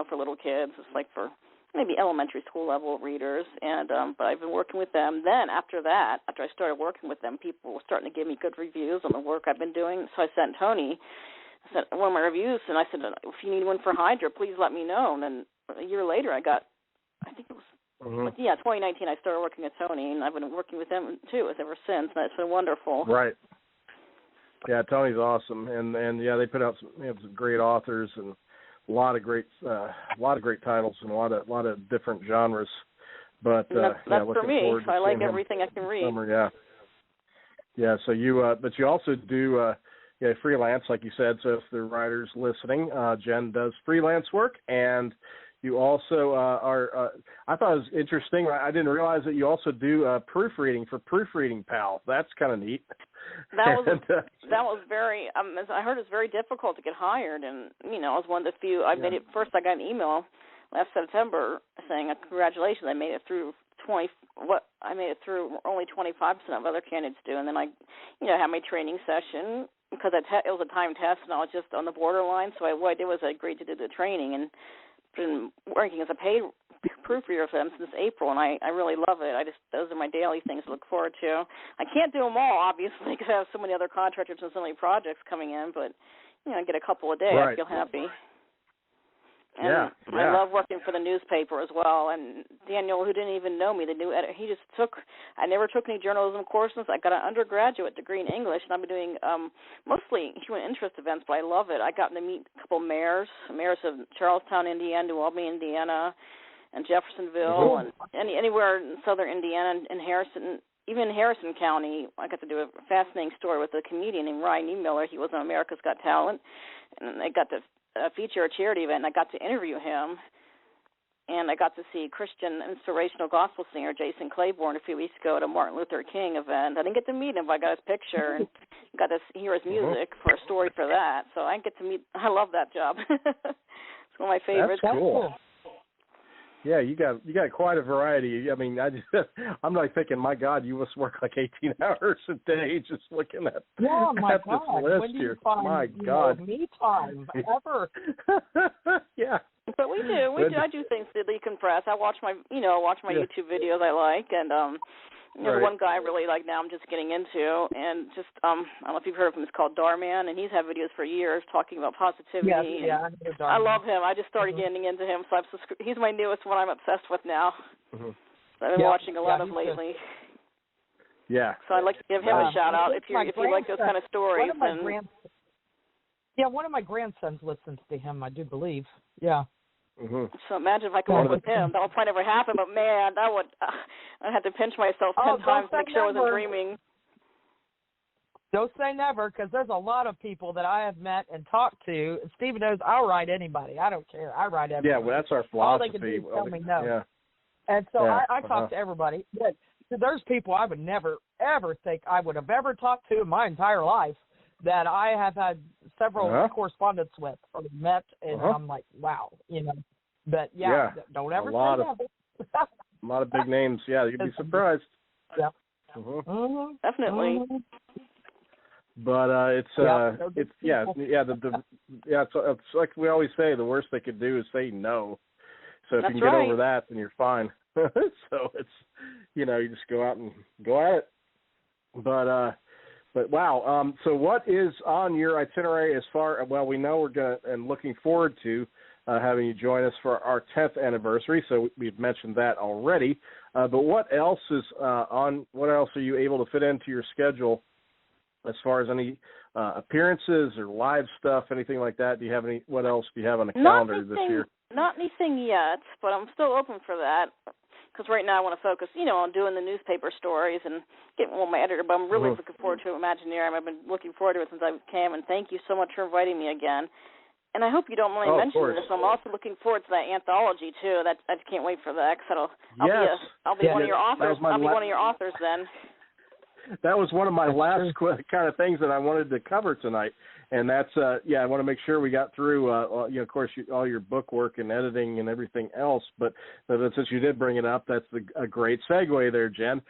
for little kids. It's like for maybe elementary school level readers, and but I've been working with them. Then after I started working with them, people were starting to give me good reviews on the work I've been doing. So I sent Tony one of my reviews, and I said, if you need one for Hydra, please let me know. And then a year later, I think it was 2019. I started working with Tony, and I've been working with them too ever since. And it's been wonderful. Right. Yeah, Tony's awesome, and they put out some great authors and a lot of great titles and a lot of different genres. But that's for me. I like everything I can read. Summer, yeah. So but you also do freelance, like you said. So if the writers listening, Jen does freelance work, and you also are. I thought it was interesting. I didn't realize that you also do proofreading for ProofreadingPal. That's kind of neat. That was very. I heard it's very difficult to get hired, and I was one of the few. I made it first. I got an email last September saying, "Congratulations, I made it through 20." I made it through only 25% of other candidates do, and then I, had my training session because it was a time test, and I was just on the borderline. So what I did was I agreed to do the training, and been working as a paid proofreader for them since April, and I really love it. Those are my daily things to look forward to. I can't do them all, obviously, because I have so many other contractors and so many projects coming in, but I get a couple a day. Right. I feel happy. And I love working for the newspaper as well. And Daniel, who didn't even know me, the new editor, I never took any journalism courses. I got an undergraduate degree in English, and I've been doing mostly human interest events, but I love it. I got to meet a couple mayors of Charlestown, Indiana, New Albany, Indiana, and Jeffersonville, and anywhere in southern Indiana, and Harrison. Even in Harrison County, I got to do a fascinating story with a comedian named Ryan E. Miller. He was on America's Got Talent, and I got to feature a charity event, and I got to interview him, and I got to see Christian inspirational gospel singer Jason Claiborne a few weeks ago at a Martin Luther King event. I didn't get to meet him, but I got his picture and got to hear his music for a story for that. So I get to meet. I love that job. It's one of my favorites. That's cool. Yeah, you got quite a variety. I mean, I'm like thinking, my God, you must work like 18 hours a day just looking at, this list when here. Find, my God, me time ever. Yeah, but we do. I do things to decompress. I watch my YouTube videos I like, and there's one guy I really like now I'm just getting into, and just I don't know if you've heard of him. It's called Darman, and he's had videos for years talking about positivity. I love him. I just started getting into him, so he's my newest one I'm obsessed with now. So I've been watching a lot of lately. Yeah. So I'd like to give him a shout out if you like those kind of stories. One of my grandsons listens to him, I do believe. Yeah. So imagine if I could work with him. That would probably never happen, but man, that would. I'd have to pinch myself 10 times to make sure I wasn't dreaming. Don't say never, because there's a lot of people that I have met and talked to. And Stephen knows I'll write anybody. I don't care. I write everybody. Yeah, well, that's our philosophy. All they can do is tell me no. Yeah. And so I talk to everybody. But there's people I would never, ever think I would have ever talked to in my entire life that I have had several correspondence with or met, and I'm like, wow, But don't ever say never. A lot of big names. Yeah, you'd be surprised. Yeah. Definitely. But it's like we always say, the worst they could do is say no. So if you can get over that, then you're fine. So it's you just go out and go at it. But wow. So what is on your itinerary as far? Well, we know we're going to and looking forward to having you join us for our 10th anniversary. So we've mentioned that already. But what else is on? What else are you able to fit into your schedule as far as any appearances or live stuff, anything like that? Do you have any? What else do you have on the calendar this year? Not anything yet, but I'm still open for that. Because right now I want to focus, on doing the newspaper stories and getting my editor. But I'm really looking forward to Imaginarium. I've been looking forward to it since I came, and thank you so much for inviting me again. And I hope you don't mind mentioning this. I'm also looking forward to that anthology too. I can't wait for that. Cause I'll be one of your authors. I'll be one of your authors then. That was one of my last kind of things that I wanted to cover tonight. And that's, I want to make sure we got through, of course, all your book work and editing and everything else. But since you did bring it up, that's a great segue there, Jen.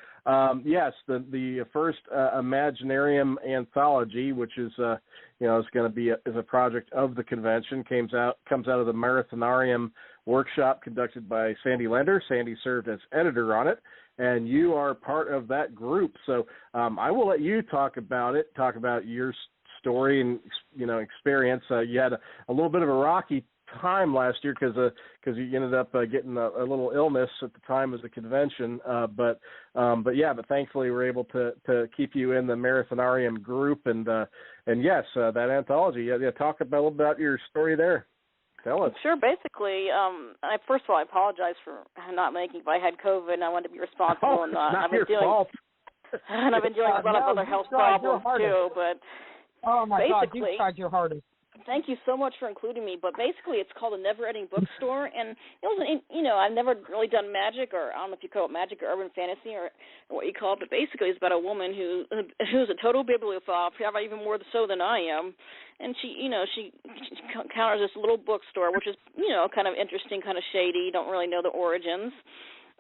Yes, the first Imaginarium anthology, which is, is going to be is a project of the convention, comes out of the Marathonarium workshop conducted by Sandy Lender. Sandy served as editor on it, and you are part of that group. So I will let you talk about your story and experience. You had a little bit of a rocky time last year because you ended up getting a little illness at the time of the convention. But thankfully we're able to keep you in the Marathonarium group. And yes, that anthology. Talk a little about your story there. Tell us. Sure. Basically, first of all, I apologize for not making it. I had COVID, and I wanted to be responsible. And not your fault. And I've been dealing with a lot of other health problems too. But oh my basically, God, you tried your hardest. Thank you so much for including me. But basically, it's called a Never-Ending Bookstore, and it wasn't, I've never really done magic, or I don't know if you call it magic or urban fantasy or what you call it. But basically, it's about a woman who's a total bibliophile, probably even more so than I am, and she encounters this little bookstore, which is kind of interesting, kind of shady. You don't really know the origins.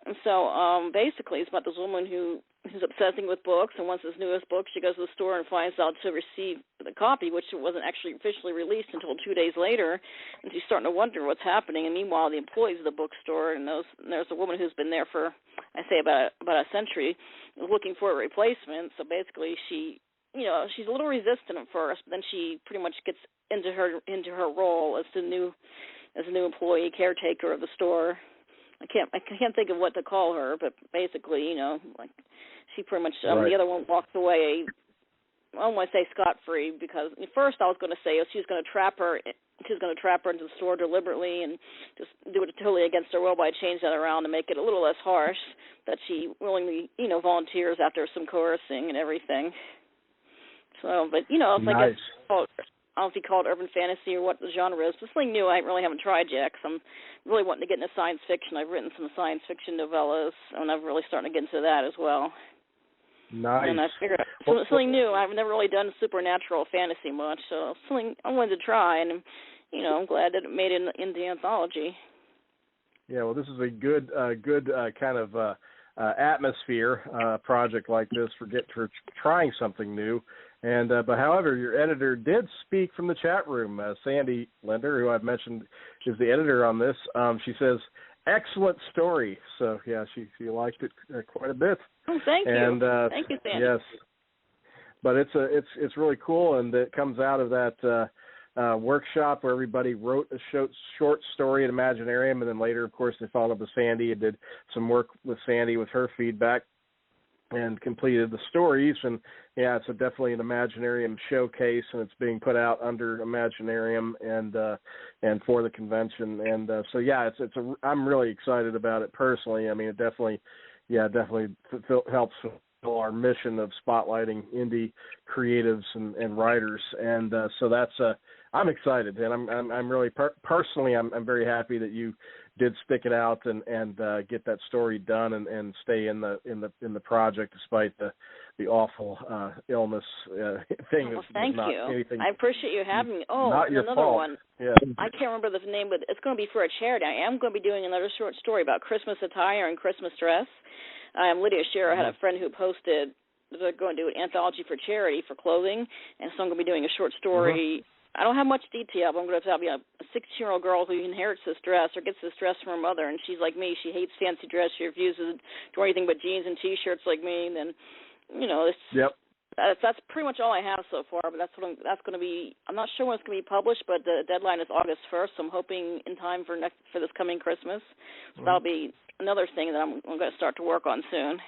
And so basically it's about this woman who's obsessing with books, and once this newest book, she goes to the store and finds out to receive the copy, which wasn't actually officially released until 2 days later, and she's starting to wonder what's happening. And meanwhile, the employees of the bookstore, and there's a woman who's been there for, I say, about a century, looking for a replacement. So basically she's a little resistant at first, but then she pretty much gets into her role as the new employee caretaker of the store. I can't think of what to call her, but basically, like she pretty much the other one walks away. I don't want to say scot-free, because at first I was going to say she was going to trap her. She was going to trap her into the store deliberately and just do it totally against her will. But I changed that around to make it a little less harsh. That she willingly, volunteers after some coercing and everything. So, but it's like nice. I don't know if you call it urban fantasy or what the genre is, but something new I really haven't tried yet, because I'm really wanting to get into science fiction. I've written some science fiction novellas, and I'm really starting to get into that as well. Nice. And I figured something new. I've never really done supernatural fantasy much, so something I wanted to try, and I'm glad that it made it in the anthology. Yeah, well, this is a good kind of atmosphere project like this for trying something new. And but however, your editor did speak from the chat room. Sandy Linder, who I've mentioned is the editor on this, she says, excellent story. So yeah, she liked it quite a bit. Oh, thank you. Thank you, Sandy. Yes, but it's really cool, and it comes out of that workshop where everybody wrote a short story at Imaginarium, and then later, of course, they followed up with Sandy and did some work with Sandy with her feedback and completed the stories. And yeah, it's definitely an Imaginarium showcase, and it's being put out under Imaginarium and for the convention. And so yeah, I'm really excited about it personally. I mean, it definitely helps fulfill our mission of spotlighting indie creatives and writers. And so that's I'm excited, and I'm really personally I'm very happy that you did stick it out and get that story done and stay in the project despite the awful illness thing. Well, thank you. Anything, I appreciate you having me. Oh, not your another fault. one. Yeah. I can't remember the name, but it's going to be for a charity. I am going to be doing another short story about Christmas attire and Christmas dress. Lydia Scherer had a friend who posted they're going to do an anthology for charity for clothing, and so I'm going to be doing a short story. I don't have much detail, but I'm going to have a 16-year-old girl who inherits this dress or gets this dress from her mother, and she's like me. She hates fancy dress. She refuses to wear anything but jeans and T-shirts like me. And then, that's pretty much all I have so far. But that's going to be. I'm not sure when it's going to be published, but the deadline is August 1st. So I'm hoping in time for this coming Christmas. So that'll be another thing that I'm going to start to work on soon.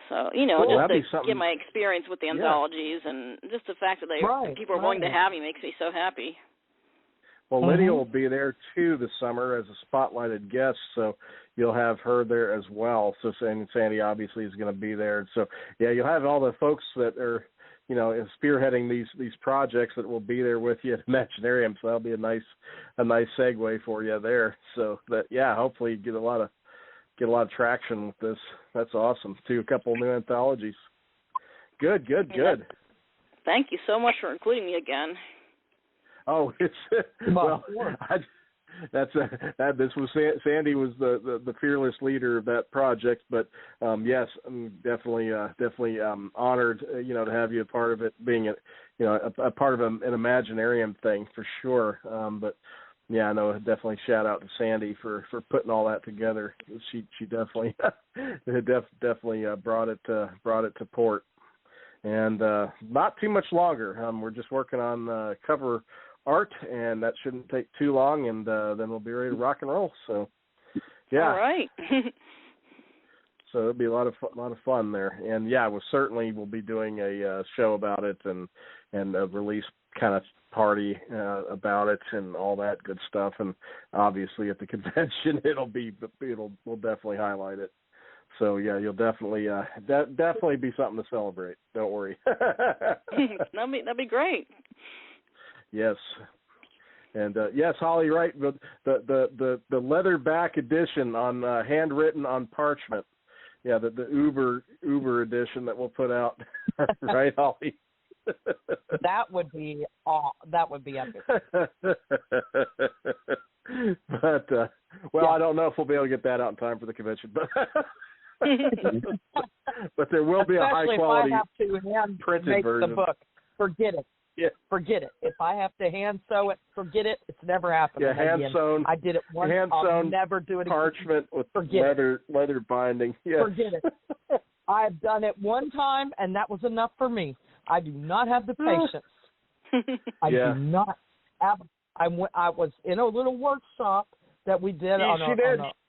So, just to get my experience with the anthologies and just the fact that people are willing to have me makes me so happy. Well, Lydia will be there, too, this summer as a spotlighted guest, so you'll have her there as well. So Sandy obviously is going to be there. So, yeah, you'll have all the folks that are, spearheading these projects that will be there with you at Imaginarium, so that'll be a nice segue for you there. So, hopefully you get a lot of traction with this. That's awesome. A couple new anthologies. Good. Thank you so much for including me again. Oh, it's this was Sandy was the fearless leader of that project, but yes, I'm definitely honored to have you a part of it, being a part of an Imaginarium thing for sure. But yeah, I know. Definitely shout out to Sandy for putting all that together. She definitely definitely brought it to port, and not too much longer. We're just working on cover art, and that shouldn't take too long, and then we'll be ready to rock and roll. So yeah, all right. So it'll be a lot of fun there, and yeah, we'll be doing a show about it and a release kind of party about it and all that good stuff, and obviously at the convention we'll definitely highlight it. So yeah, you'll definitely be something to celebrate. Don't worry. That'd be great. Yes. And yes, Holly, right. The leatherback edition on handwritten on parchment. Yeah, the Uber edition that we'll put out. Right, Holly? That would be epic. But well, I don't know if we'll be able to get that out in time for the convention, but but there will be a high quality printed version. The book. Forget it. Yeah. Forget it. If I have to hand sew it, forget it. It's never happening again. Sewn. I did it once. I'll never do it again. Parchment with leather binding. Yes. Forget it. I've done it one time, and that was enough for me. I do not have the patience. I do not have. I was in a little workshop that we did I went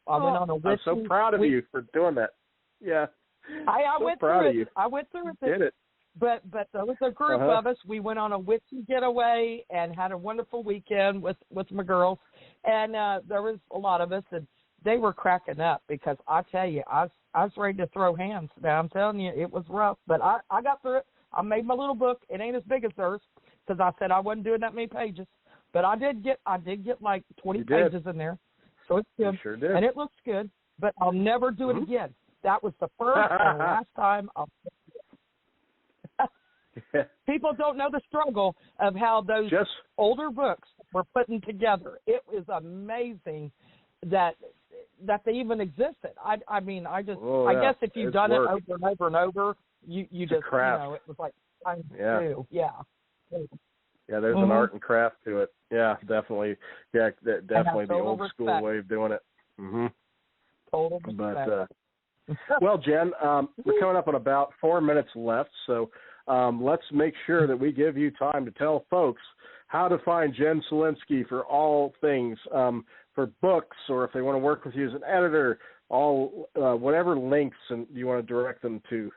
on a I'm so proud of you for doing that. Yeah. I so went proud through of it. you. I went through it. Did it. But there was a group of us. We went on a witchy getaway and had a wonderful weekend with my girls. And there was a lot of us, and they were cracking up because I tell you, I was ready to throw hands. Now I'm telling you, it was rough, but I got through it. I made my little book. It ain't as big as theirs because I said I wasn't doing that many pages, but I did get like 20 pages in there, so it's good. You sure did. And it looks good. But I'll never do it again. That was the first and last time I'll. People don't know the struggle of how those older books were putting together. It was amazing that they even existed. I guess if you've done it over and over and over, you just it was like time to do. Yeah. Yeah, there's an art and craft to it. Yeah, definitely. Yeah, definitely the old school way of doing it. Mm-hmm. Total respect. But well, Jen, we're coming up on about 4 minutes left, so let's make sure that we give you time to tell folks how to find Jen Selinksy for all things, for books, or if they want to work with you as an editor, all whatever links and you want to direct them to.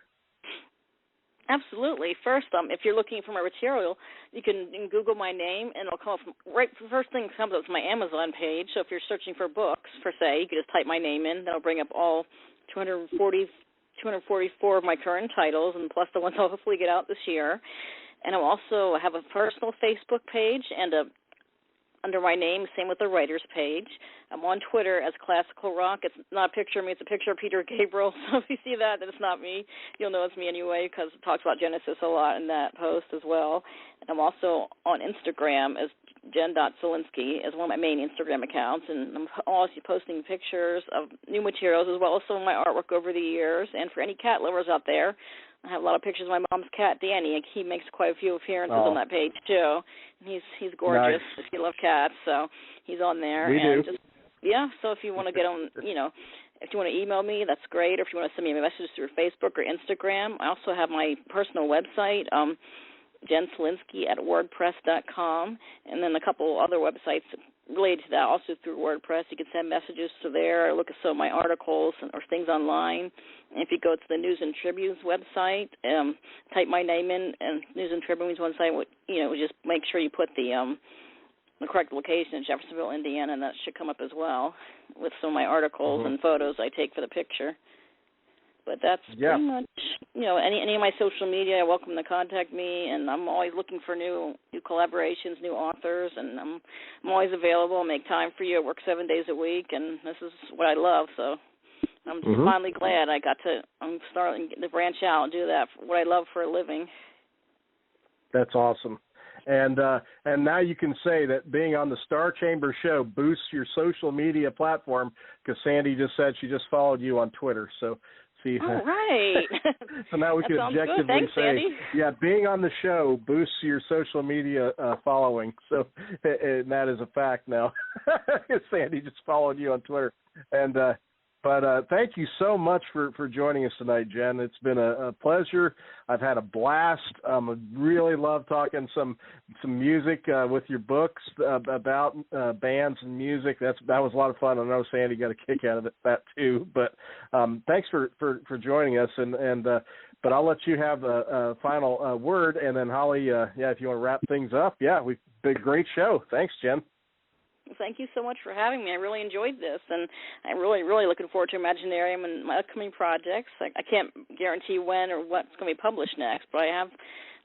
Absolutely. First, if you're looking for my material, you can Google my name, and it'll come up. The first thing that comes up is my Amazon page. So if you're searching for books, per se, you can just type my name in. That'll bring up all 244 of my current titles, and plus the ones I'll hopefully get out this year. And I'll also have a personal Facebook page and under my name, same with the writer's page. I'm on Twitter as Classical Rock. It's not a picture of me. It's a picture of Peter Gabriel. So if you see that, then it's not me. You'll know it's me anyway because it talks about Genesis a lot in that post as well. And I'm also on Instagram as Jen.Selinksy as one of my main Instagram accounts. And I'm always posting pictures of new materials as well as some of my artwork over the years. And for any cat lovers out there, I have a lot of pictures of my mom's cat, Danny. He makes quite a few appearances on that page, too. And he's gorgeous if you love cats, so he's on there. We do. So if you want to get on, if you want to email me, that's great. Or if you want to send me a message through Facebook or Instagram, I also have my personal website, Jen Selinksy at WordPress.com, and then a couple other websites related to that, also through WordPress. You can send messages to there, or look at some of my articles or things online. And if you go to the News and Tribune's website, type my name in, and News and Tribune's website, just make sure you put the correct location in Jeffersonville, Indiana, and that should come up as well with some of my articles and photos I take for the picture. But that's pretty much, any of my social media, you're welcome to contact me, and I'm always looking for new collaborations, new authors, and I'm always available. I make time for you. I work 7 days a week, and this is what I love, so I'm just finally glad I'm starting to branch out and do that, for what I love for a living. That's awesome. And now you can say that being on the Star Chamber show boosts your social media platform, because Sandy just said she just followed you on Twitter, so... All right. So now we can objectively Thanks, say, Sandy. being on the show boosts your social media following. So, and that is a fact now. Sandy just followed you on Twitter. And but thank you so much for joining us tonight, Jen. It's been a pleasure. I've had a blast. I really love talking some music with your books about bands and music. That was a lot of fun. I know Sandy got a kick out of that too. But thanks for joining us. And but I'll let you have a final word. And then Holly, if you want to wrap things up, we've been a great show. Thanks, Jen. Thank you so much for having me. I really enjoyed this, and I'm really, really looking forward to Imaginarium and my upcoming projects. I can't guarantee when or what's going to be published next, but I have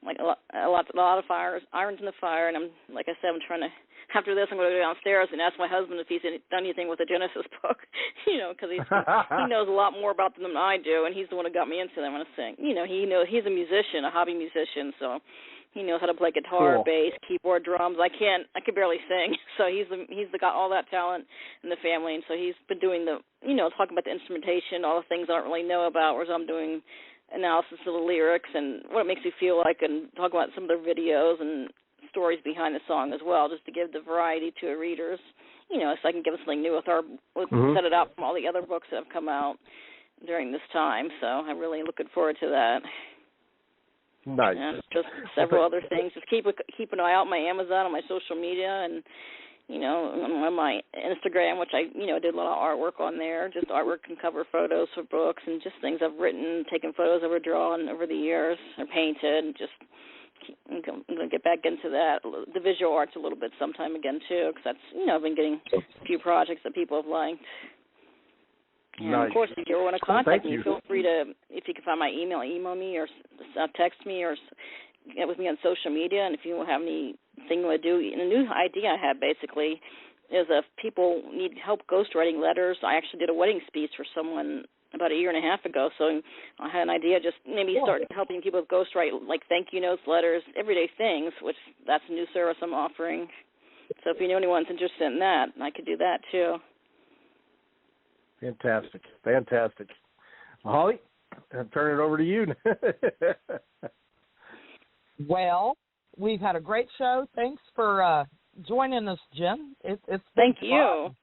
like a lot of irons in the fire, and I'm trying to. After this, I'm going to go downstairs and ask my husband if he's done anything with the Genesis book, because he knows a lot more about them than I do, and he's the one who got me into them. And I think, he knows he's a musician, a hobby musician, so he knows how to play guitar, bass, keyboard, drums. I can barely sing, so he's got all that talent in the family, and so he's been doing talking about the instrumentation, all the things I don't really know about, whereas I'm doing analysis of the lyrics and what it makes me feel like, and talk about some of their videos and stories behind the song as well, just to give the variety to our readers, so I can give them something new set it up from all the other books that have come out during this time. So I'm really looking forward to that. Nice. And just several other things. Just keep an eye out on my Amazon, on my social media, and on my Instagram, which I did a lot of artwork on there, just artwork and cover photos for books and just things I've written, taken photos I've drawn over the years or painted, and just. I'm going to get back into that, the visual arts a little bit sometime again, too, because that's, I've been getting a few projects that people have liked. And, nice. Of course, if you want to contact me, feel free to, if you can find my email me or text me or get with me on social media. And if you have anything you want to do, and a new idea I have, basically, is if people need help ghostwriting letters. I actually did a wedding speech for someone about a year and a half ago, so I had an idea, just maybe start helping people with ghostwrite, like thank you notes, letters, everyday things, which that's a new service I'm offering. So if you know anyone's interested in that, I could do that too. Fantastic. Holly, I'll turn it over to you. Well, we've had a great show. Thanks for joining us, Jen. It's been Thank fun. you.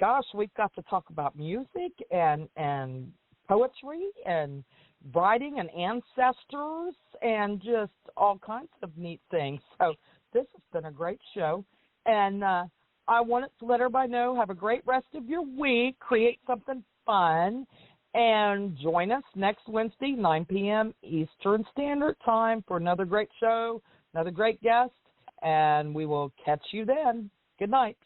Gosh, we've got to talk about music and poetry and writing and ancestors and just all kinds of neat things. So this has been a great show. And I wanted to let everybody know, have a great rest of your week, create something fun, and join us next Wednesday, 9 p.m. Eastern Standard Time for another great show, another great guest, and we will catch you then. Good night.